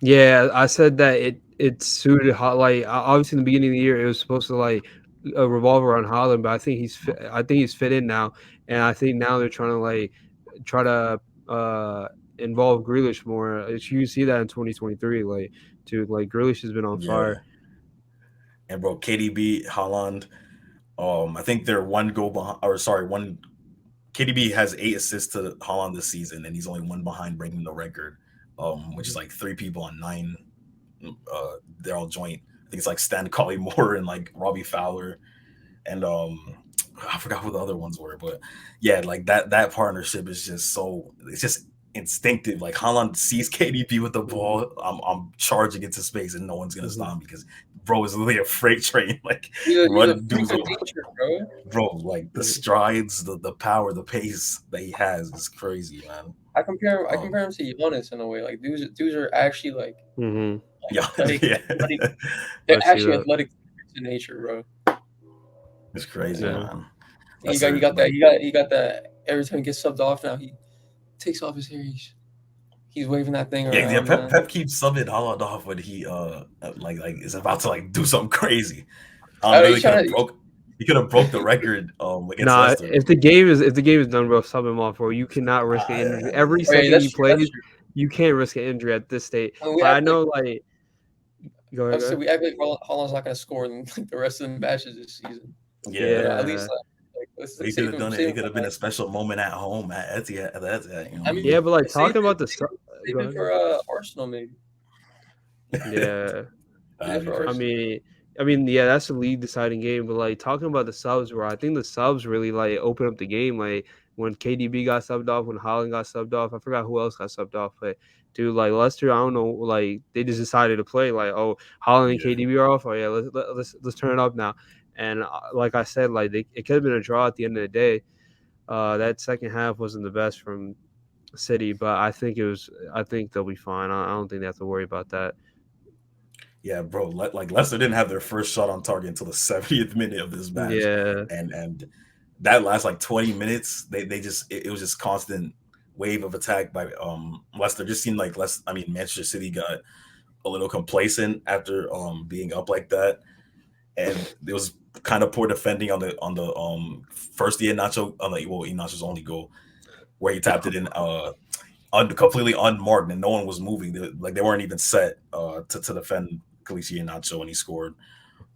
Yeah, I said that it suited obviously in the beginning of the year it was supposed to revolve around Haaland, but I think he's fit in now, and I think now they're trying to involve Grealish more. You see that in 2023, Grealish has been on fire. And bro, KDB, Haaland, I think they're one goal behind, KDB has 8 assists to Haaland this season, and he's only one behind breaking the record, which is 3 people on 9. They're all joint. I think it's Stan Collymore and Robbie Fowler, and I forgot what the other ones were, but yeah, that partnership is just it's just instinctive. Haaland sees KDB with the ball, I'm charging into space, and no one's gonna stop me because bro is literally a freight train. Running dudes, bro. The strides, the power, the pace that he has is crazy, man. I compare him to Giannis in a way. Dudes are actually they're actually athletic in nature, bro. It's crazy, man. He got that. Every time he gets subbed off, now he takes off his hair. He's waving that thing around. Yeah. Pep keeps subbing Haaland off when he is about to do something crazy. He could have broke the record against Leicester. If the game is done, bro, sub him off, bro. You cannot risk an injury. Every second he plays, you can't risk an injury at this state. I know, go ahead. We act like Haaland's not going to score in the rest of the matches this season. Yeah, at least he could have done it. It could have been a special moment at home at Etihad. Yeah, but talking about the even for Arsenal, maybe. Yeah. That'd be I crazy. I mean, yeah, that's a league deciding game. But like talking about the subs, bro, I think the subs really like opened up the game. Like when KDB got subbed off, when Holland got subbed off, I forgot who else got subbed off. But dude, like Leicester, I don't know, like they just decided to play. Like, oh, Holland and Yeah. KDB are off. Oh yeah, let's turn it up now. And like I said, like it could have been a draw at the end of the day. That second half wasn't the best from City, but I think it was. I think they'll be fine. I don't think they have to worry about that. Yeah, bro. Like Leicester didn't have their first shot on target until the 70th minute of this match, Yeah. and that last like 20 minutes, they just it was just constant wave of attack by Leicester. Just seemed like Manchester City got a little complacent after being up like that, and it was kind of poor defending on the first Iheanacho on the Iheanacho's only goal where he tapped it in completely unmarked and no one was moving. They weren't even set to defend Khaleesi Iheanacho when he scored.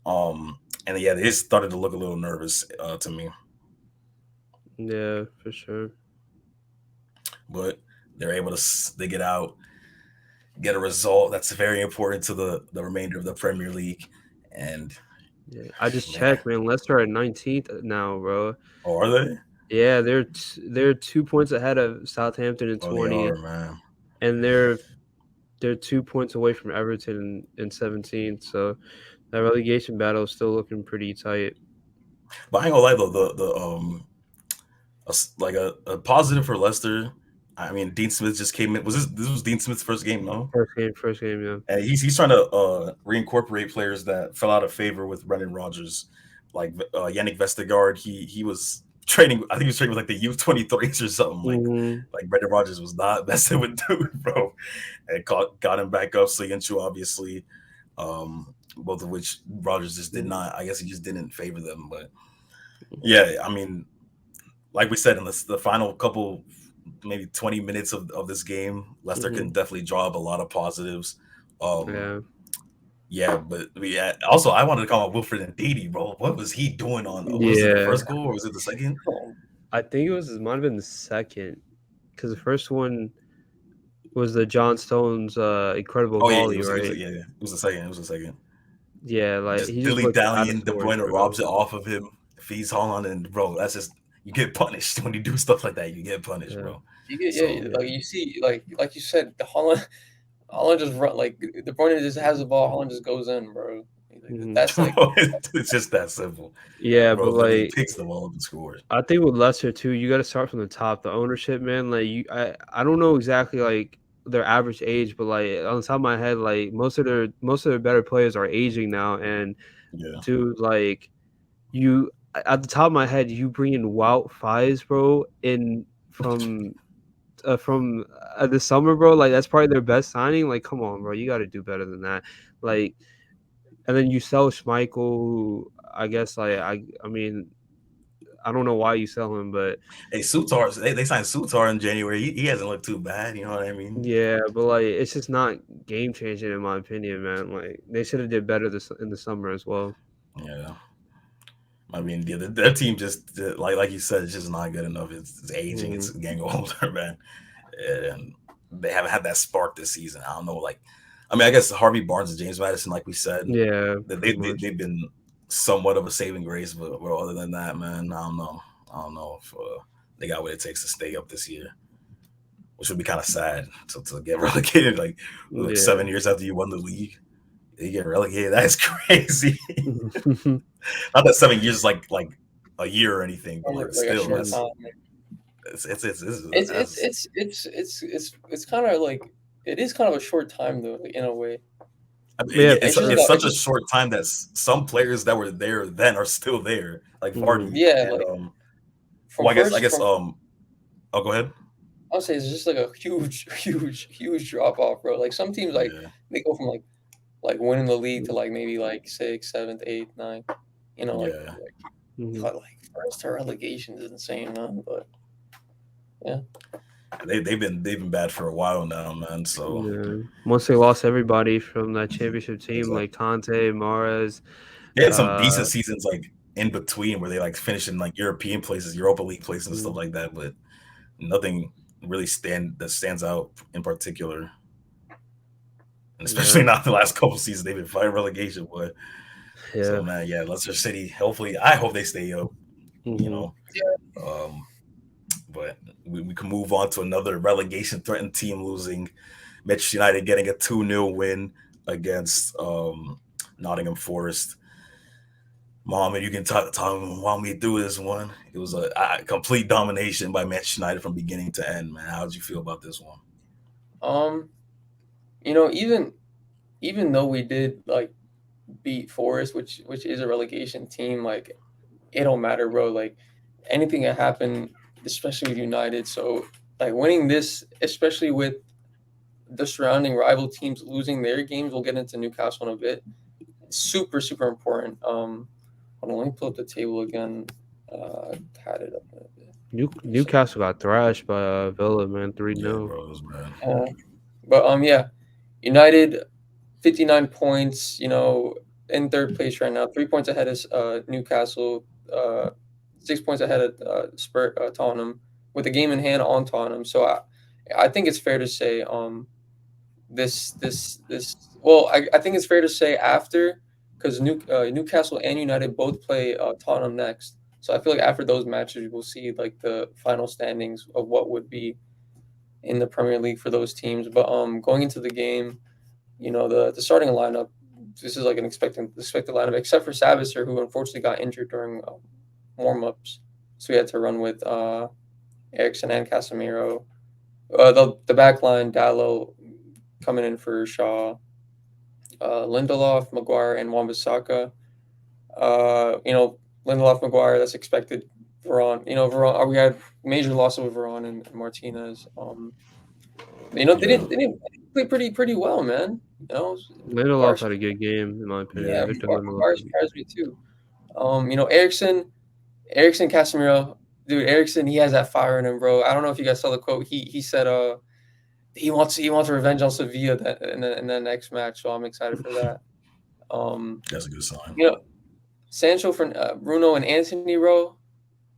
And yeah, they just started to look a little nervous to me. Yeah, for sure. But they're able to get out, get a result that's very important to the remainder of the Premier League. And yeah, I just checked, man. Leicester are 19th now, bro. Oh, are they? Yeah, they're 2 points ahead of Southampton in 20th. They are, man. And they're 2 points away from Everton in 17th. So that relegation battle is still looking pretty tight. But I ain't gonna lie though, like a positive for Leicester. I mean, Dean Smith just came in. This was Dean Smith's first game, no? First game, yeah. And he's trying to reincorporate players that fell out of favor with Brendan Rodgers, like Yannick Vestergaard. He was training. I think he was training with like the U23s or something. Like Brendan Rodgers was not messing with dude, bro. And got him back up. Soyuncu, obviously, both of which Rodgers just did not. I guess he just didn't favor them. But yeah, I mean, like we said in the final couple, maybe 20 minutes of this game, Leicester can definitely draw up a lot of positives. Yeah, but also I wanted to call out Wilfred Ndidi, bro. What was he doing on? Was it the first goal or was it the second? I think it might have been the second, because the first one was the John Stones incredible volley, right? It was the second. It was the second. Yeah, like just dilly-dallying. De Bruyne robs it off of him, feeds Holland, and bro, that's just you get punished when you do stuff like that. You get punished, bro. You get like you see, like you said, the Holland just run like De Bruyne just has the ball. Holland just goes in, bro. That's like it's just that simple. Yeah, bro, but like he picks the ball up and scores. I think with Leicester too, you got to start from the top. The ownership, man. Like I don't know exactly like their average age, but like on the top of my head, like most of their better players are aging now, and dude, like you at the top of my head, you bring in Wout Faes, bro, in from the summer, bro. Like that's probably their best signing. Like, come on, bro, you got to do better than that. Like, and then you sell Schmeichel, who I guess like I mean, I don't know why you sell him, but hey, Sutar, they signed Sutar in January. He hasn't looked too bad. You know what I mean? Yeah, but like it's just not game changing in my opinion, man. Like they should have did better in the summer as well. Yeah. I mean, their team just like you said, it's just not good enough. It's aging. It's getting older, man, and they haven't had that spark this season. I don't know. Like, I mean, I guess Harvey Barnes and James Madison, like we said, they've been somewhat of a saving grace, but other than that, man, I don't know if they got what it takes to stay up this year, which would be kind of sad to get relegated like 7 years after you won the league. You get relegated. That's crazy. Not that 7 years is like a year or anything, but like still, it's kind of like it is kind of a short time though, like, in a way. I mean, it's such a short time that some players that were there then are still there, like Vardy. Yeah. And, like, I guess. Oh, go ahead. I'll say it's just like a huge drop off, bro. Like some teams, like they go from like winning the league to like maybe like 6th, 7th, 8th, 9th. You know, like first to relegation is insane, man. But yeah, they've been bad for a while now, man. So once they lost everybody from that championship team, like Conte, Mahrez, they had some decent seasons like in between where they like finished in like European places, Europa League places, and stuff like that. But nothing really stands out in particular. And especially not the last couple seasons, they've been fighting relegation. But so man, Leicester City. Hopefully, I hope they stay up. You know, but we can move on to another relegation threatened team losing. Manchester United getting a 2-0 win against Nottingham Forest. Mohammed, you can walk me through this one. It was a complete domination by Manchester United from beginning to end, man. How did you feel about this one? Even though we did like beat Forest, which is a relegation team, like it don't matter, bro. Like anything can happen, especially with United. So like winning this, especially with the surrounding rival teams losing their games, we'll get into Newcastle in a bit. Super important. Hold on, let me pull up the table again. Had it up a bit. Newcastle got thrashed by Villa, man, 3-0. Yeah, bro, it was bad. But United, 59 points. In third place right now, 3 points ahead of Newcastle, 6 points ahead of Tottenham, with a game in hand on Tottenham. So I think it's fair to say I think it's fair to say after, because Newcastle and United both play Tottenham next. So I feel like after those matches, we'll see like the final standings of what would be in the Premier League for those teams. But going into the game, the starting lineup, this is like an expected lineup, except for Savitzer, who unfortunately got injured during warm-ups. So we had to run with Eriksen and Casemiro. The back line, Dalot coming in for Shaw, Lindelof, Maguire, and Wan-Bissaka. Lindelof, Maguire, that's expected. Varane, we had major loss of Varane and Martinez. They didn't play pretty well, man. Lindelof had a good game, in my opinion. Yeah, Maguire surprised me too. Eriksen, Casemiro, dude. Eriksen, he has that fire in him, bro. I don't know if you guys saw the quote. He said, he wants revenge on Sevilla in the next match. So I'm excited for that. That's a good sign. Sancho for Bruno and Anthony, bro.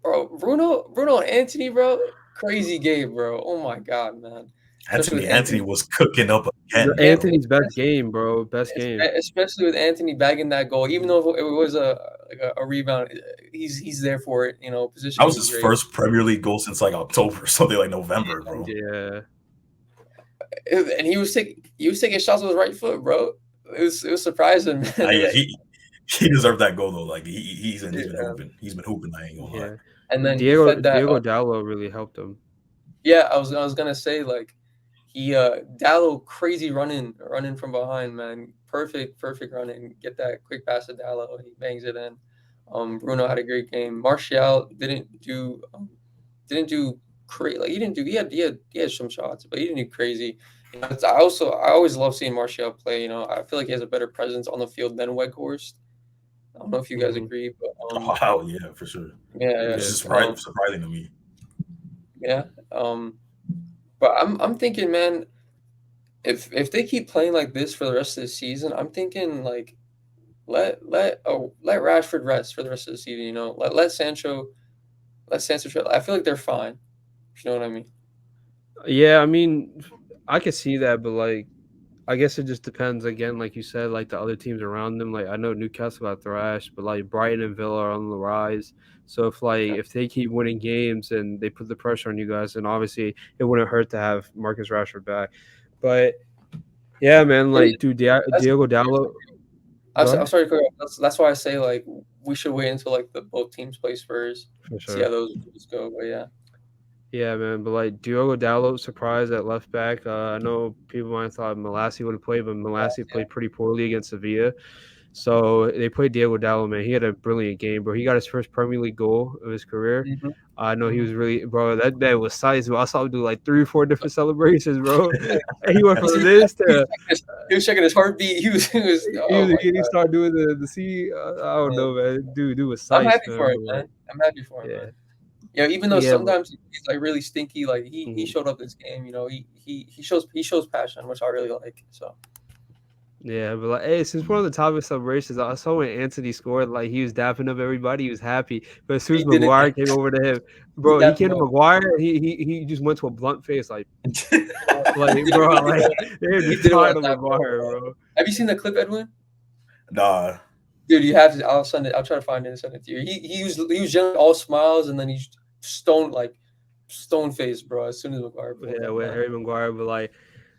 Bruno and Anthony, bro. Crazy game, bro. Oh my god, man. Anthony was cooking up again. Anthony's best game, bro. Best game. Especially with Anthony bagging that goal, even though it was a rebound, he's there for it. Position. That was his first Premier League goal since like October, something like November, bro. Yeah. And he was taking shots with his right foot, bro. It was surprising, man. Yeah, he deserved that goal though. Like he's been hooping. He's been hooping. I ain't gonna lie. And then Diego Dalot really helped him. Yeah, I was gonna say like he Dalot crazy running from behind, man. Perfect running. Get that quick pass to Dalot. He bangs it in. Bruno had a great game. Martial didn't do crazy. Like he had some shots, but he didn't do crazy. I always love seeing Martial play. I feel like he has a better presence on the field than Weghorst. I don't know if you guys agree, but yeah, for sure. Yeah, it's just surprising to me. Yeah, but I'm thinking, man, if they keep playing like this for the rest of the season, I'm thinking like let Rashford rest for the rest of the season. Let Sancho try. I feel like they're fine. If you know what I mean. Yeah, I mean, I could see that, but like, I guess it just depends. Again, like you said, like the other teams around them. Like I know Newcastle got thrashed, but like Brighton and Villa are on the rise. So if they keep winning games and they put the pressure on you guys, then obviously it wouldn't hurt to have Marcus Rashford back. But yeah, man, like dude, Diego Dalot. I'm sorry, that's why I say like we should wait until like both teams play Spurs, see how those go. But yeah. Yeah, man, but like Diogo Dalot surprised at left back. I know people might have thought Malassi would have played, but Malassi played pretty poorly against Sevilla. So they played Diogo Dalot, man. He had a brilliant game, bro. He got his first Premier League goal of his career. Mm-hmm. I know he was really, bro. That man was sizable. I saw him do like 3 or 4 different celebrations, bro. And he went from this to he was checking his heartbeat. He started doing the C. I don't know, man. Dude was sized. I'm happy for him, man. I'm happy for him, man. Even though sometimes he's like really stinky, like he showed up this game. He shows passion, which I really like. So Yeah, but like, hey, since we're on the topic of celebrations, I saw when Anthony scored, like he was dapping up everybody, he was happy. But as soon as He did it. Maguire came over to him, bro, he came to Maguire, he just went to a blunt face, like, bro, like they're tired of Maguire, bro. Have you seen the clip, Edwin? Nah. Dude, you have to. I'll send it. I'll try to find it and send it to you. He was generally all smiles, and then he's stone face, bro. As soon as Maguire played. Yeah, with Harry Maguire, but like,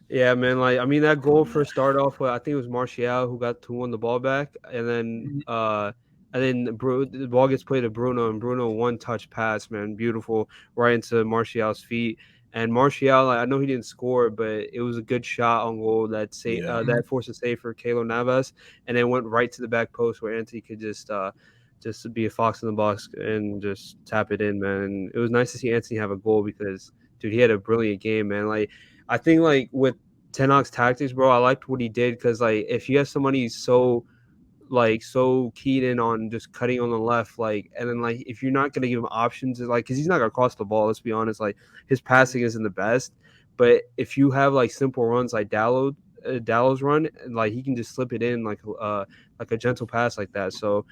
yeah, man, like I mean that goal first started off with I think it was Martial who won the ball back, and then the ball gets played to Bruno, and Bruno one touch pass, man, beautiful, right into Martial's feet. And Martial, like, I know he didn't score, but it was a good shot on goal that that forced a save for Keylor Navas, and then went right to the back post where Anthony could just be a fox in the box and just tap it in, man. And it was nice to see Anthony have a goal because, dude, he had a brilliant game, man. Like, I think, like, with Ten Hag's tactics, bro, I liked what he did because, like, if you have somebody so keyed in on just cutting on the left, like, and then, like, if you're not going to give him options, like, because he's not going to cross the ball, let's be honest, like, his passing isn't the best. But if you have, like, simple runs like Dallow's run, like, he can just slip it in like a gentle pass like that. So,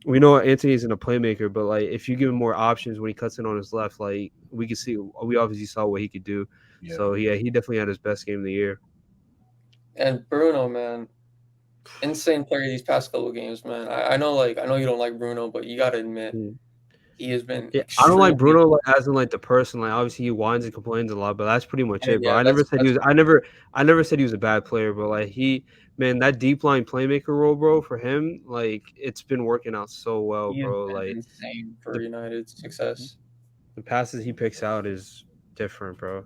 we know Anthony isn't a playmaker, but like if you give him more options when he cuts in on his left, like we obviously saw what he could do. Yeah. So yeah, he definitely had his best game of the year. And Bruno, man, insane player these past couple of games, man. I know you don't like Bruno, but you gotta admit he has been. Yeah, I don't like Bruno like, as in like the person. Like obviously he whines and complains a lot, but that's pretty much it, bro. Yeah, I never said he was a bad player, but like man, that deep line playmaker role, bro, for him, like it's been working out so well, bro. Like insane for United's success. The passes he picks out is different, bro.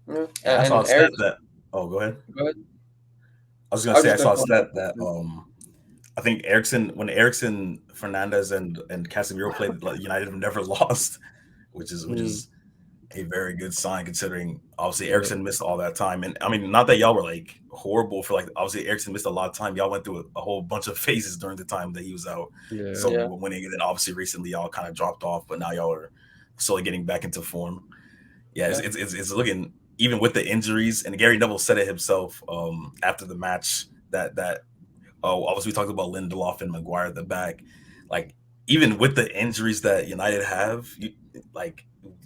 Yeah, I saw a stat that. Oh, go ahead. Go ahead. I was gonna say I saw a stat that I think when Eriksen, Fernandez, and Casemiro played, United have never lost, which is a very good sign considering obviously Eriksen missed all that time. And I mean, not that y'all were like horrible for like obviously Eriksen missed a lot of time. Y'all went through a whole bunch of phases during the time that he was out. Yeah. So winning, and then obviously recently y'all kind of dropped off, but now y'all are slowly getting back into form. Yeah, it's looking, even with the injuries, and Gary Neville said it himself after the match that obviously we talked about Lindelof and Maguire at the back. Like even with the injuries that United have,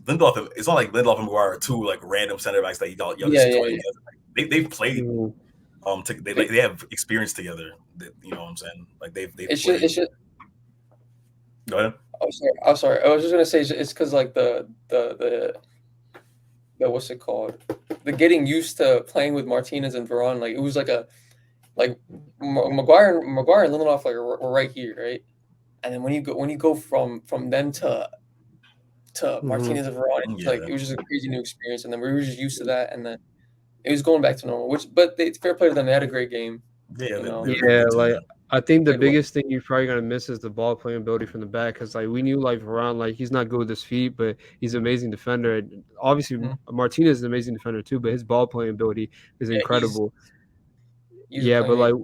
Lindelof, it's not like Lindelof and Maguire are two like random center backs that y'all just together. Like, they've played. They have experience together. You know what I'm saying? Like they've played. Go ahead. I'm sorry. I was just gonna say it's because like the what's it called? The getting used to playing with Martinez and Varane, like it was like Maguire and Lindelof like were right here, right? And then when you go from them to Martinez and Varane, like it was just a crazy new experience, and then we were just used to that, and then it was going back to normal. But it's fair play to them; they had a great game. Like I think the biggest thing you're probably gonna miss is the ball playing ability from the back, because like we knew like Varane, like he's not good with his feet, but he's an amazing defender. Obviously, Martinez is an amazing defender too, but his ball playing ability is incredible. But like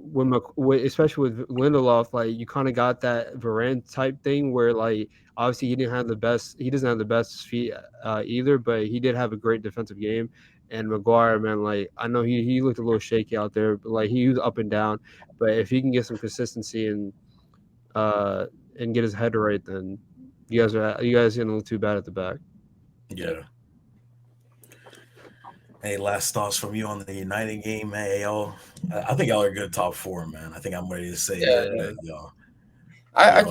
especially with Lindelof, like you kind of got that Varane type thing where like obviously he doesn't have the best feet either, but he did have a great defensive game. And Maguire, man, like I know he looked a little shaky out there, but like he was up and down. But if he can get some consistency and get his head right, then you guys getting a little too bad at the back. Yeah. Hey, last thoughts from you on the United game, man. Hey, y'all, I think y'all are good top four, man. I think I'm ready to say that y'all. I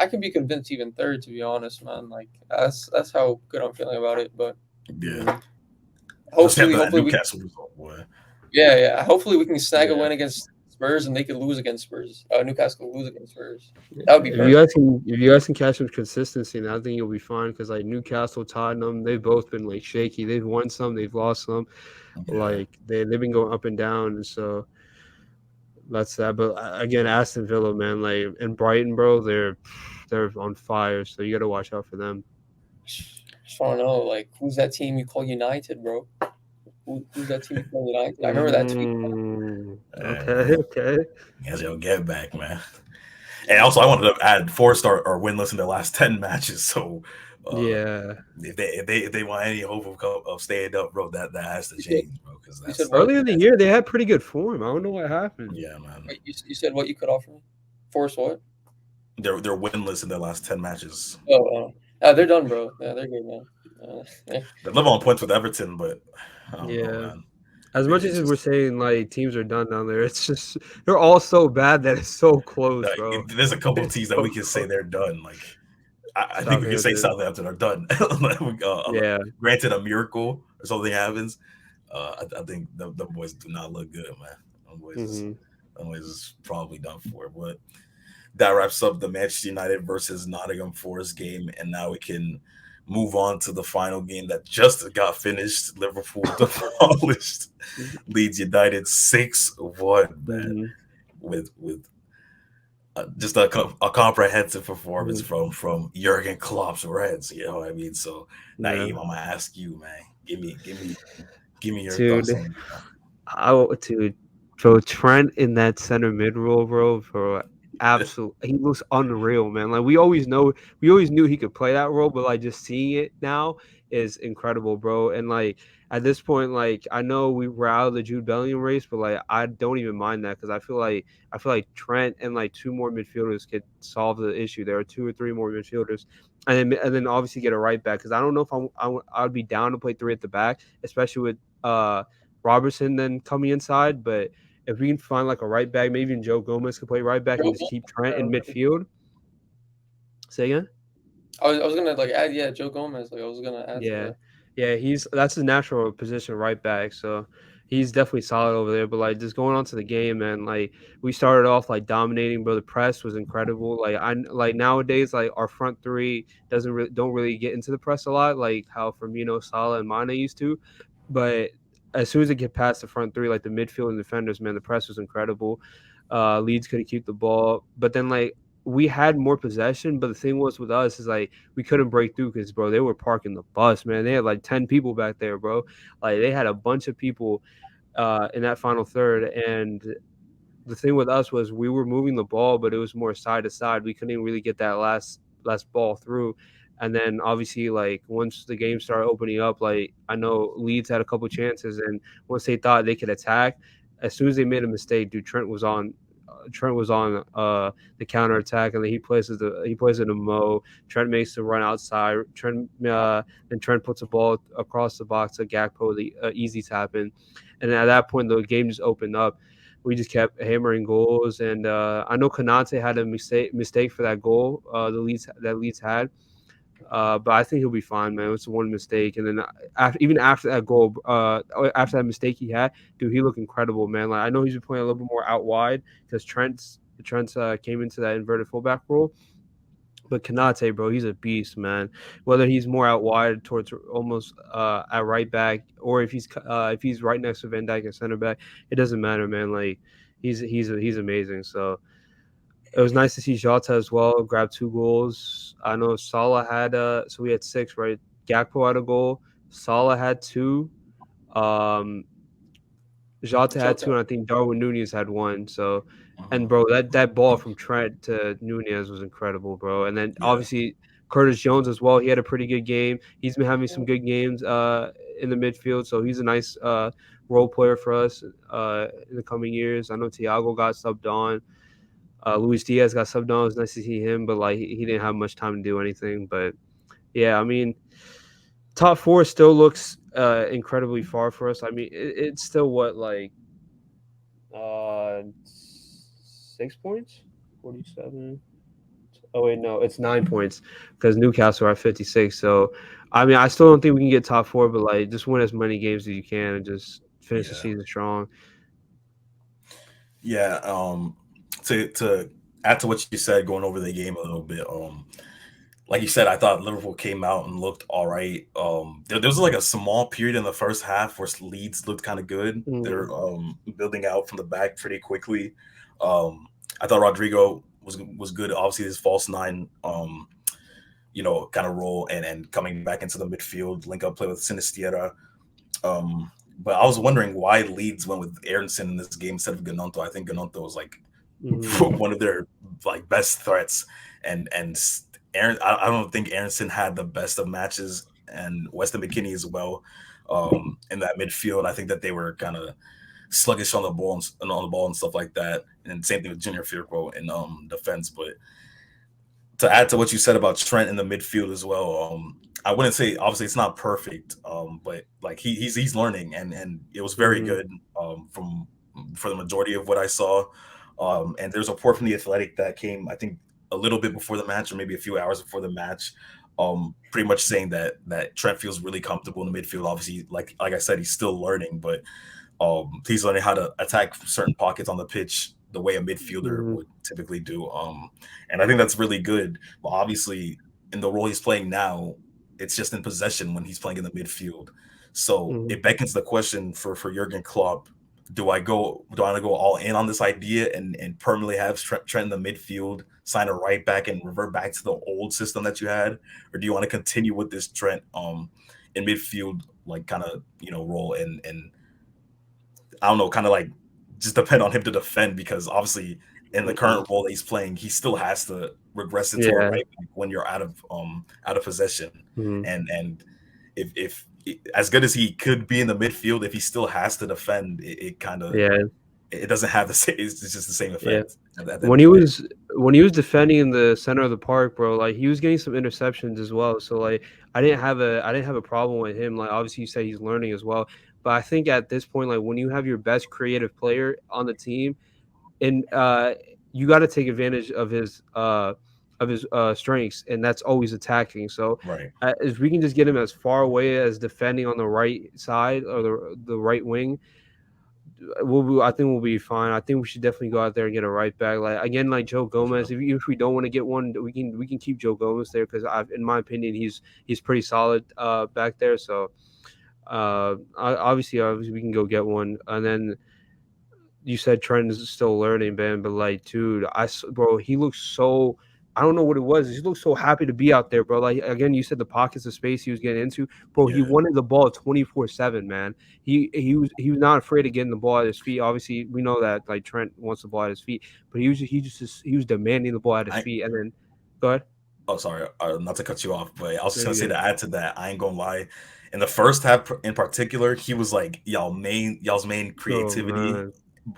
can be convinced even third, to be honest, man. Like that's how good I'm feeling about it. But hopefully Newcastle result, boy. Yeah. Hopefully we can snag a win against Spurs, and they could lose against Spurs. Newcastle will lose against Spurs. That would be perfect. If you guys can catch some consistency, then I think you'll be fine. Because like Newcastle, Tottenham, they've both been like shaky. They've won some, they've lost some. Like they've been going up and down, and so that's that. But again, Aston Villa, man, like and Brighton, bro, they're on fire. So you got to watch out for them. Just want to know, like, who's that team you call United, bro? Who's that team you call United? I remember that tweet. Okay. You guys will get back, man. And also, I wanted to add Forest are winless in their last 10 matches. So Yeah. If they want any hope of staying up, bro, that has to You said change, bro, because you said that's what? Earlier in the year, they had pretty good form. I don't know what happened. yeah, man. Wait, you said what you could offer me? Force what? They're winless in their last 10 matches. They're done, bro. Yeah, they're good, man. They live on points with Everton, but I don't know, Yeah. man. As much It's as we're just saying like teams are done down there, it's just they're all so bad that it's so close, bro. there's a couple of It's teams that so we can say close. they're done. Like I think we can say Southampton. Southampton are done. Yeah. Granted, a miracle or something happens. I think the boys do not look good, man. Hmm. Them boys is probably done for. But that wraps up the Manchester United versus Nottingham Forest game, and now we can move on to the final game that just got finished. Liverpool demolished Leeds United 6-1, man, Hmm. with just a comprehensive performance Hmm. from Jurgen Klopp's Reds. You know what I mean? So Yeah. Naeem, I'm gonna ask you, man. Give me your thoughts Dude, on that. dude, bro, Trent in that center mid role, bro, absolute. He looks unreal, man. Like we always knew he could play that role, but like just seeing it now is incredible, bro. And like at this point, like I know we were out of the Jude Bellingham race, but like I don't even mind that because I feel like Trent and like two more midfielders could solve the issue. There are two or three more midfielders. And then obviously get a right back because I don't know if I would be down to play three at the back, especially with Robertson then coming inside. But if we can find like a right back, maybe even Joe Gomez could play right back and Joe just keep Gomez, Trent in midfield. Say again? I was gonna like add Joe Gomez. Like I was gonna add to Yeah. that. Yeah, that's his natural position, right back. So he's definitely solid over there. But like just going on to the game, man, like we started off like dominating, bro. The press was incredible. Like I like nowadays, like our front three don't really get into the press a lot, like how Firmino, Salah, and Mane used to. But as soon as they get past the front three, like the midfield and defenders, man, the press was incredible. Leeds couldn't keep the ball, but then like we had more possession. But the thing was with us is like we couldn't break through because, bro, they were parking the bus, man. They had like 10 people back there, bro. Like they had a bunch of people in that final third. And the thing with us was we were moving the ball, but it was more side to side. We couldn't really get that last ball through. And then obviously, like once the game started opening up, like I know Leeds had a couple chances, and once they thought they could attack, as soon as they made a mistake, dude, Trent was on the counter attack, and then he plays it to Mo. Trent makes the run outside. Then Trent puts the ball across the box to Gakpo, the easy tap in, and at that point the game just opened up. We just kept hammering goals, and I know Konate had a mistake for that goal. The Leeds had. But I think he'll be fine, man. It was one mistake, and then even after that goal, after that mistake he had, dude, he looked incredible, man. Like I know he's been playing a little bit more out wide because Trent's came into that inverted fullback role. But Kanate, bro, he's a beast, man. Whether he's more out wide towards almost at right back, or if he's right next to Van Dijk at center back, it doesn't matter, man. Like he's amazing. So it was nice to see Jota as well grab two goals. I know Salah had so we had six, right? Gakpo had a goal. Salah had two. Um, Jota had two, Jota. and I think Darwin Nunez had one. So, and Mhm. bro, that ball from Trent to Nunez was incredible, bro. And then Yeah, obviously Curtis Jones as well. He had a pretty good game. He's been having some good games in the midfield, so he's a nice role player for us in the coming years. I know Thiago got subbed on. Luis Diaz got subbed on. It was nice to see him, but like he didn't have much time to do anything. But yeah, I mean, top four still looks incredibly far for us. I mean, it's still what like 6 points, 47. Oh wait, no, it's 9 points because Newcastle are at 56. So, I mean, I still don't think we can get top four, but like just win as many games as you can and just finish the yeah, season strong. yeah. To add to what you said, going over the game a little bit. Like you said, I thought Liverpool came out and looked all right. There was like a small period in the first half where Leeds looked kind of good. They're Mm, building out from the back pretty quickly. I thought Rodrigo was good. Obviously, his false nine, kind of role and coming back into the midfield, link up play with Sinisterra. But I was wondering why Leeds went with Aronson in this game instead of Gnonto. I think Gnonto was like mm, one of their like best threats, and I don't think Aronson had the best of matches, and Weston McKennie as well. In that midfield, I think that they were kind of sluggish on the ball and stuff like that. And same thing with Junior Firpo in defense. But to add to what you said about Trent in the midfield as well, I wouldn't say obviously it's not perfect, but like he's learning, and it was very good from for the majority of what I saw. And there's a report from the Athletic that came, I think, a little bit before the match, or maybe a few hours before the match, pretty much saying that Trent feels really comfortable in the midfield. Obviously, like I said, he's still learning, but he's learning how to attack certain pockets on the pitch the way a midfielder would typically do. And I think that's really good. But obviously, in the role he's playing now, it's just in possession when he's playing in the midfield. So it beckons the question for Jurgen Klopp: do I want to go all in on this idea and permanently have Trent in the midfield, sign a right back, and revert back to the old system that you had, or do you want to continue with this Trent in midfield like kind of role and I don't know, kind of like just depend on him to defend, because obviously in the current role that he's playing, he still has to regress into a right back when you're out of possession. And if as good as he could be in the midfield, if he still has to defend, it kind of it doesn't have the same. It's just the same effect. When he was defending in the center of the park, bro, like he was getting some interceptions as well. So like I didn't have a problem with him. Like obviously you said he's learning as well. But I think at this point, like when you have your best creative player on the team, and you got to take advantage of his strengths, and that's always attacking. So if we can just get him as far away as defending on the right side or the right wing, I think we'll be fine. I think we should definitely go out there and get a right back. Like again, like Joe Gomez. If we don't want to get one, we can keep Joe Gomez there because in my opinion, he's pretty solid back there. So obviously we can go get one. And then you said Trent is still learning, man. But like, dude, bro, he looks so. I don't know what it was. He looked so happy to be out there, bro. Like again, you said the pockets of space he was getting into, bro. He wanted the ball 24/7, man. He was not afraid of getting the ball at his feet. Obviously, we know that like Trent wants the ball at his feet, but he was demanding the ball at his feet. And then, go ahead. Oh, sorry, not to cut you off, but I was just gonna say to add to that, I ain't gonna lie. In the first half, in particular, he was like y'all's main creativity. Oh,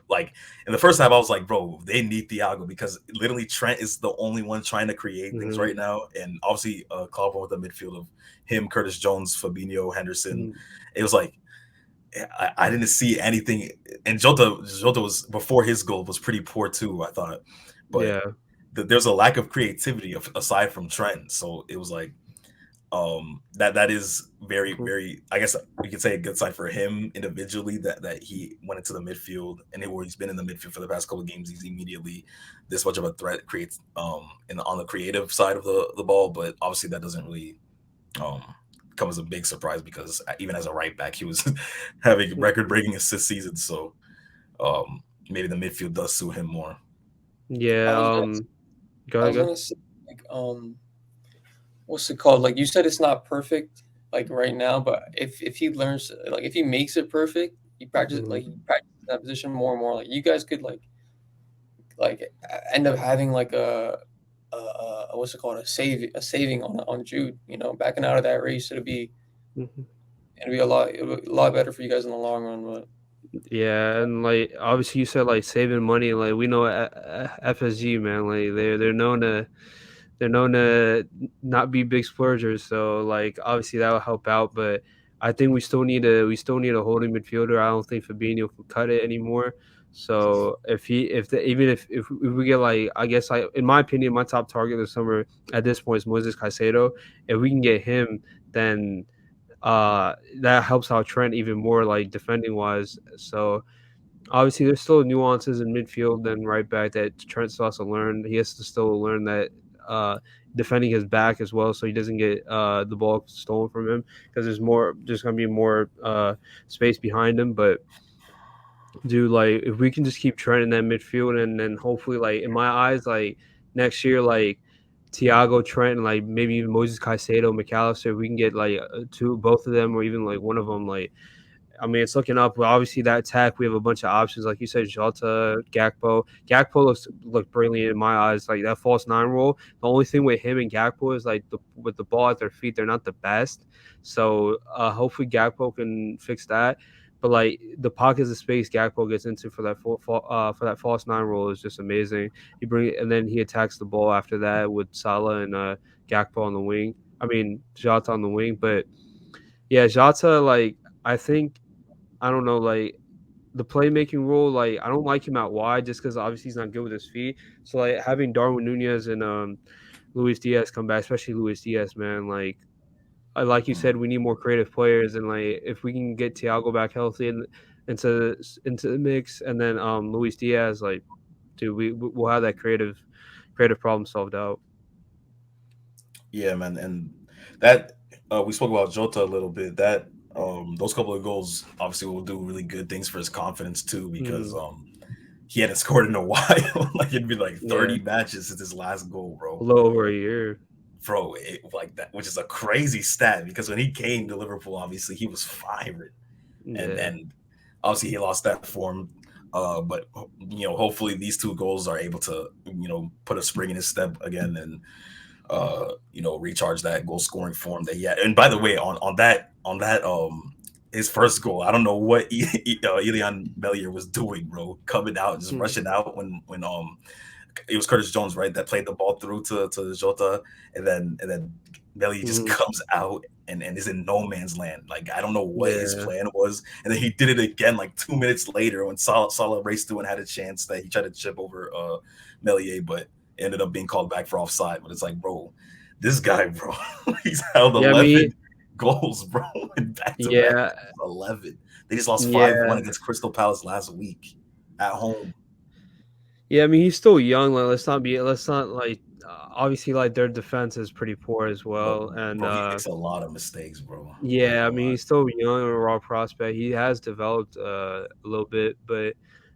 like in the first half, I was like, bro, they need Thiago, because literally Trent is the only one trying to create things right now. And obviously, Klopp with the midfield of him, Curtis Jones, Fabinho, Henderson. It was like I didn't see anything. And Jota was, before his goal, was pretty poor too, I thought. But there's a lack of creativity aside from Trent. So it was like that is very, very, I guess we could say a good sign for him individually that he went into the midfield, and where he's been in the midfield for the past couple of games, he's immediately this much of a threat creates on the creative side of the ball. But obviously that doesn't really come as a big surprise, because even as a right back, he was having record-breaking assist seasons. So maybe the midfield does suit him more. Yeah. I was gonna say, like, what's it called? Like you said, it's not perfect like right now, but if he learns, like if he makes it perfect, he practices that position more and more. Like you guys could like end up having like a what's it called, a saving on Jude. Backing out of that race, it'd be a lot better for you guys in the long run. But yeah, and like obviously you said like saving money. Like we know FSG, man. Like they're known to not be big splurgers. So like obviously that will help out. But I think we still need a holding midfielder. I don't think Fabinho can cut it anymore. So even if we get, like, I guess, like in my opinion, my top target this summer at this point is Moises Caicedo. If we can get him, then that helps out Trent even more, like defending wise. So obviously there's still nuances in midfield and right back that Trent still has to learn. He has to still learn that defending his back as well, so he doesn't get the ball stolen from him, because there's gonna be more space behind him. But dude, like if we can just keep Trent in that midfield, and then hopefully, like in my eyes, like next year, like Thiago, Trent, and like maybe even Moises Caicedo, McAllister, we can get like both of them, or even like one of them, like I mean, it's looking up. But obviously, that attack, we have a bunch of options. Like you said, Jota, Gakpo. Gakpo look brilliant in my eyes. Like that false nine role. The only thing with him and Gakpo is like with the ball at their feet, they're not the best. So hopefully Gakpo can fix that. But like the pockets of space Gakpo gets into for that false nine role is just amazing. And then he attacks the ball after that with Salah and Gakpo on the wing. I mean Jota on the wing, but yeah, Jota, like I think I don't know, like the playmaking role, like I don't like him out wide just because obviously he's not good with his feet. So like having Darwin Nunez and Luis Diaz come back, especially Luis Diaz, man, like you said, we need more creative players, and like if we can get Thiago back healthy and into the mix, and then Luis Diaz, like dude, we'll have that creative problem solved out. Yeah, man, and that we spoke about Jota a little bit. That those couple of goals obviously will do really good things for his confidence too, because he hadn't scored in a while. Like it'd be like 30 matches since his last goal, bro. A little over a year. Bro, like that, which is a crazy stat because when he came to Liverpool, obviously he was firing, and obviously he lost that form. But hopefully these two goals are able to put a spring in his step again and recharge that goal scoring form that he had. And by the way, on that his first goal, I don't know what Ilian Melier was doing, bro, coming out just rushing out when it was Curtis Jones, right, that played the ball through to Jota, and then Melier just comes out and is in no man's land. Like I don't know what his plan was, and then he did it again like 2 minutes later when Salah raced through and had a chance that he tried to chip over Melier, but ended up being called back for offside. But it's like, bro, this guy, bro, he's held 11 goals, bro, in back-to-back 11. They just lost 5-1 against Crystal Palace last week at home. Yeah, I mean he's still young. Like obviously like their defense is pretty poor as well, and bro, he makes a lot of mistakes, bro. Yeah, I mean he's still young and a raw prospect. He has developed a little bit, but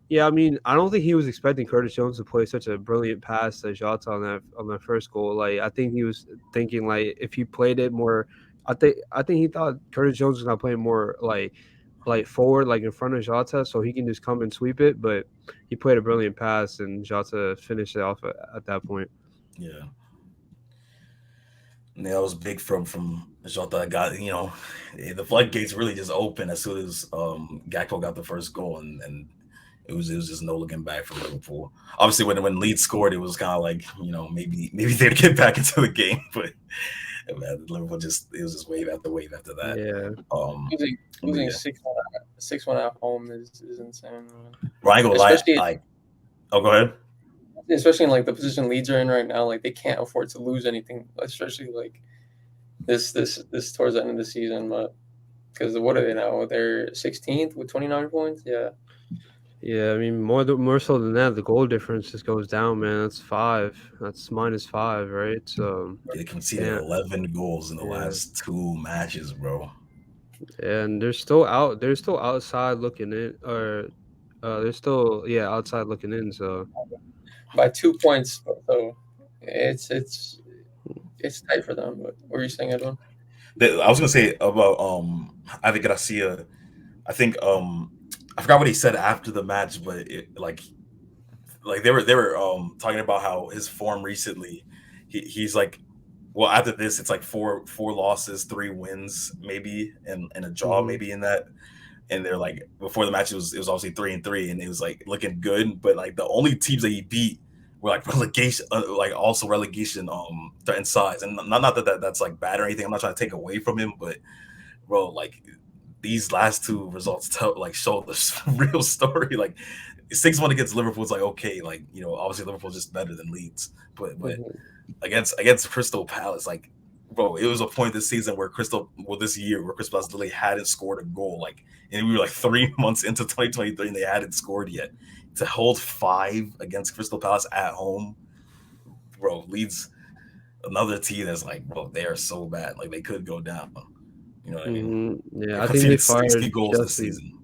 yeah, I mean I don't think he was expecting Curtis Jones to play such a brilliant pass to Jota on that first goal. Like I think he was thinking like if he played it more, I think he thought Curtis Jones was gonna play more like forward, like in front of Jota, so he can just come and sweep it. But he played a brilliant pass, and Jota finished it off at that point. Yeah. And that was big from Jota. Got the floodgates really just opened as soon as Gakpo got the first goal, and it was just no looking back for Liverpool. Obviously, when Leeds scored, it was kind of like maybe they'd get back into the game, but. Man, Liverpool it was just wave after wave after that. Yeah. Losing 6-1 at home is insane. Ryan, go go ahead. Especially in like the position Leeds are in right now, like they can't afford to lose anything, especially like this towards the end of the season. But because what are they now? They're 16th with 29 points. Yeah. Yeah, I mean more so than that, the goal difference just goes down, man. That's 5. That's -5, right? So they conceded 11 goals in the last 2 matches, bro. And they're still outside looking in, or they're still outside looking in. So by 2 points, so it's tight for them. But what were you saying, Edwin? I was gonna say about Ave Gracia. I think I forgot what he said after the match, but like they were talking about how his form recently. He's like, well, after this, it's like four losses, 3 wins, maybe, and a draw, maybe in that. And they're like, before the match, it was obviously 3-3, and it was like looking good. But like the only teams that he beat were like relegation, also relegation threatened sides. And not that's like bad or anything. I'm not trying to take away from him, but bro, like. These last 2 results show the real story. Like 6-1 against Liverpool is like okay, like obviously Liverpool's just better than Leeds, but against Crystal Palace, like bro, it was a point this season where this year where Crystal Palace literally hadn't scored a goal, like, and we were like 3 months into 2023 and they hadn't scored yet. To hold 5 against Crystal Palace at home, bro, Leeds, another team that's like, bro, they are so bad, like they could go down. You know what I mean? Yeah, I think they fired 60 goals this season.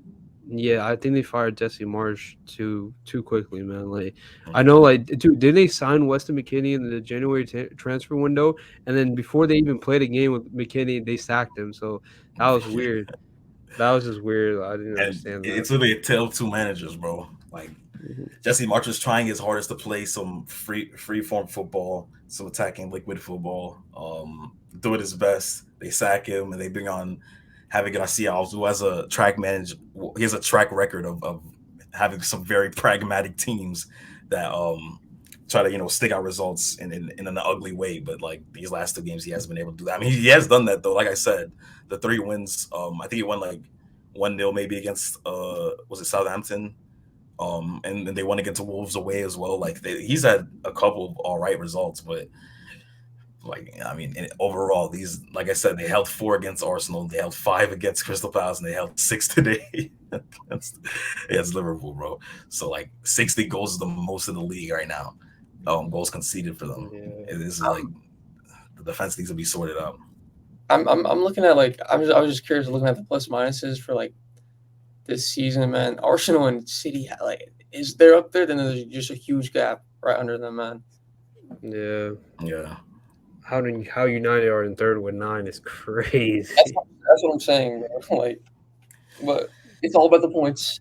Yeah, I think they fired Jesse Marsch too quickly, man. Like, I know, like, dude, did they sign Weston McKennie in the January transfer window? And then before they even played a game with McKennie, they sacked him. So that was weird. That was just weird. I didn't understand that. It's literally a tale of two managers, bro. Like Jesse March is trying his hardest to play some free form football, some attacking liquid football. Doing his best. They sack him and they bring on Javi Garcia, who has a track manager. He has a track record of having some very pragmatic teams that try to stick out results in an ugly way. But like these last two games, he hasn't been able to do that. I mean, he has done that though. Like I said, the 3 wins. I think he won like 1-0 maybe against was it Southampton. And they won against Wolves away as well. Like he's had a couple of all right results, but like I mean, overall, these like I said, they held 4 against Arsenal, they held 5 against Crystal Palace, and they held 6 today against Liverpool, bro. So like 60 goals is the most in the league right now. Goals conceded for them. Yeah. This is like the defense needs to be sorted out. I'm looking at like I was just curious looking at the plus minuses for like this season, man. Arsenal and City, like, is they're up there? Then there's just a huge gap right under them, man. Yeah. How United are in third with 9 is crazy. That's what I'm saying, bro. Like, but it's all about the points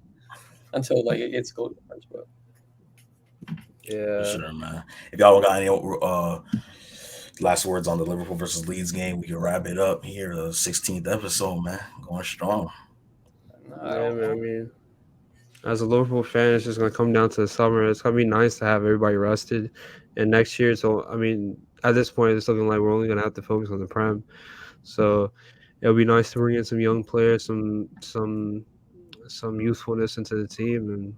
until like it gets goal difference. But yeah, for sure, man. If y'all got any last words on the Liverpool versus Leeds game, we can wrap it up here. The 16th episode, man, going strong. I mean, as a Liverpool fan, it's just gonna come down to the summer. It's gonna be nice to have everybody rested, and next year. So I mean, at this point, it's looking like we're only gonna have to focus on the Prem. So it'll be nice to bring in some young players, some youthfulness into the team, and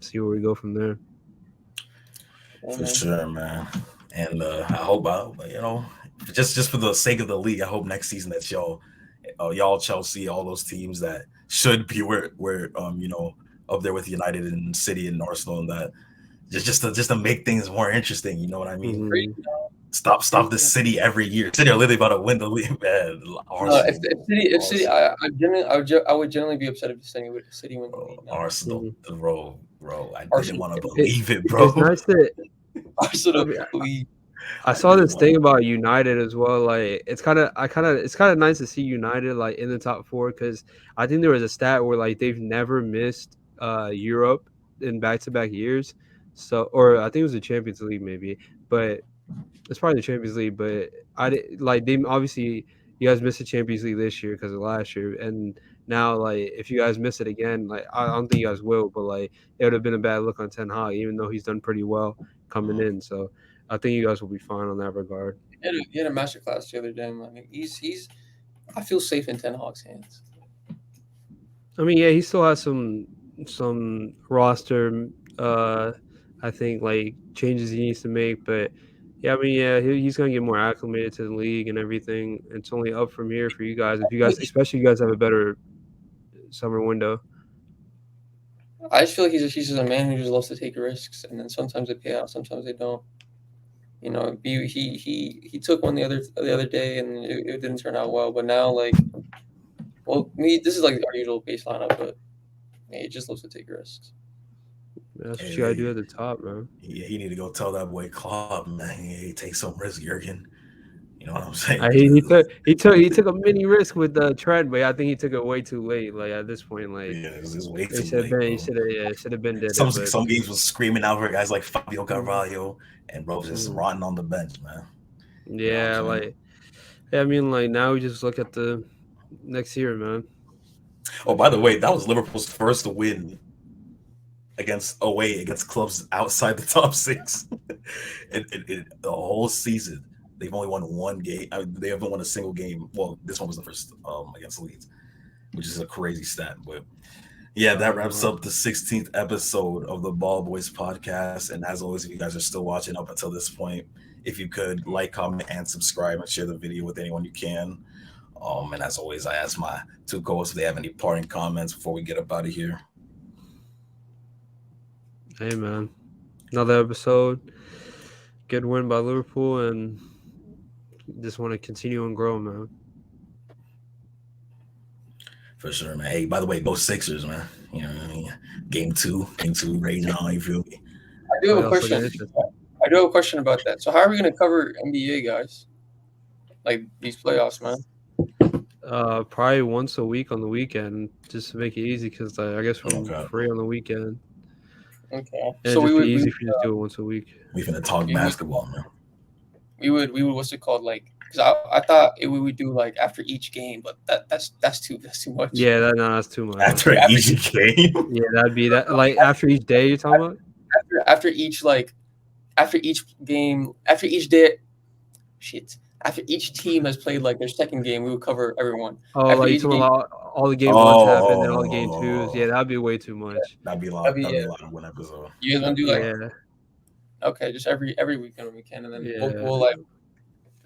see where we go from there. For sure, man. And I hope, just for the sake of the league, I hope next season that y'all Chelsea, all those teams that should be where up there with United and City and Arsenal, and that just to make things more interesting. You know what I mean? Mm-hmm. Stop the City every year. City are literally about to win the league, man. If City, I would generally be upset if City win the league. Arsenal, bro. I didn't want to Arsenal. believe it, bro. It's nice that Arsenal. I saw this thing about United as well. Like it's kind of nice to see United like in the top 4 because I think there was a stat where like they've never missed Europe in back-to-back years. So, or I think it was the Champions League maybe, but it's probably the Champions League. But they obviously you guys missed the Champions League this year because of last year, and now like if you guys miss it again, like I don't think you guys will, but like it would have been a bad look on Ten Hag, even though he's done pretty well coming in. So I think you guys will be fine on that regard. He had a masterclass the other day. I mean, he's. I feel safe in Ten Hag's hands. I mean, yeah, he still has some roster. I think like changes he needs to make, but yeah, I mean, yeah, he's gonna get more acclimated to the league and everything. It's only up from here for you guys. Especially you guys have a better summer window. I just feel like he's just a man who just loves to take risks, and then sometimes they pay out, sometimes they don't. You know, he took one the other day, and it didn't turn out well. But now, like, this is like our usual base lineup, but he just loves to take risks. That's what you gotta do at the top, man. Yeah, he need to go tell that boy Klopp, man. He take some risk, Jurgen. You know what I'm saying? He took a mini risk with Trent, but I think he took it way too late. Like at this point, like it's way too late. He should have been dead. Some games was screaming out for guys like Fabio Carvalho, and bro was just rotting on the bench, man. Yeah, I mean, like now we just look at the next year, man. Oh, by the way, that was Liverpool's first win against clubs outside the top 6 in the whole season. They've only won one game. They haven't won a single game. Well, this one was the first against Leeds, which is a crazy stat. But yeah, that wraps up the 16th episode of the Ball Boys podcast. And as always, if you guys are still watching up until this point, if you could like, comment, and subscribe, and share the video with anyone you can. And as always, I ask my 2 co-hosts if they have any parting comments before we get up out of here. Hey, man. Another episode. Good win by Liverpool, and just want to continue and grow, man. For sure, man. Hey, by the way, both Sixers, man. You know what I mean? Game two, raging on, you feel me? I do have a question about that. So how are we going to cover NBA, guys? Like these playoffs, man? Probably once a week on the weekend, just to make it easy, because I guess we're free on the weekend. Okay. And so it'd just be easy if you just do it once a week. We finna talk basketball, man. We would what's it called, like, because I thought we would do like after each game, but that's too much. Yeah, that's too much. After each game. Yeah, that'd be that. Like after each day, you're talking about. After each game, after each day, shit. After each team has played like their second game, we would cover everyone. Oh, after like each game, all the game ones happen, then all the game twos. Yeah, that'd be way too much. Yeah, that'd be a lot of one episode. You guys want to do like okay, just every weekend we can, and then we'll like.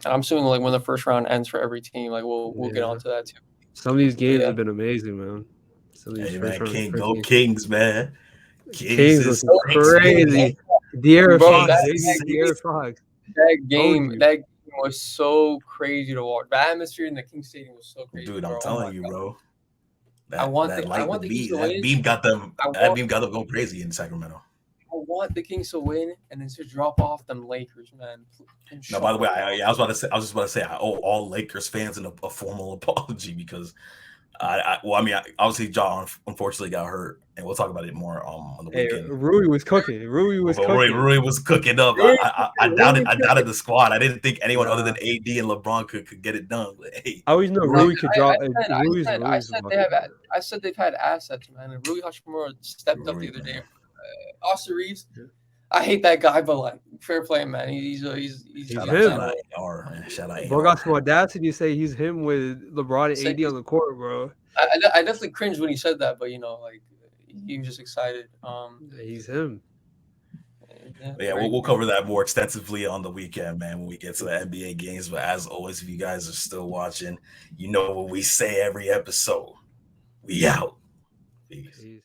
I'm assuming like when the first round ends for every team, like we'll get onto that too. Some of these games have been amazing, man. Some of these Kings, man. Kings is crazy. De'Aaron Fox. That game was so crazy to watch. The atmosphere in the King Stadium was so crazy. Dude, I'm telling you, bro. I want the Kings to win. That beam got them going crazy in Sacramento. I want the Kings to win and then to drop off them Lakers, man. No, by the way, I was just about to say I owe all Lakers fans a formal apology because obviously John unfortunately got hurt, and we'll talk about it more on the weekend. Rui was cooking. Rui was cooking up. I doubted the squad. I didn't think anyone other than AD and LeBron could get it done. But hey, I always know Rui could drop. I said they've had assets, man. And Rui Hachimura stepped up the other day. Austin Reeves, I hate that guy, but like fair play, man. He's him. Shout out. Bro got some audacity to say he's him with LeBron and AD on the court, bro. I definitely cringed when he said that, but like he was just excited. He's him. Yeah, we'll cover that more extensively on the weekend, man, when we get to the NBA games. But as always, if you guys are still watching, you know what we say every episode. We out. Peace.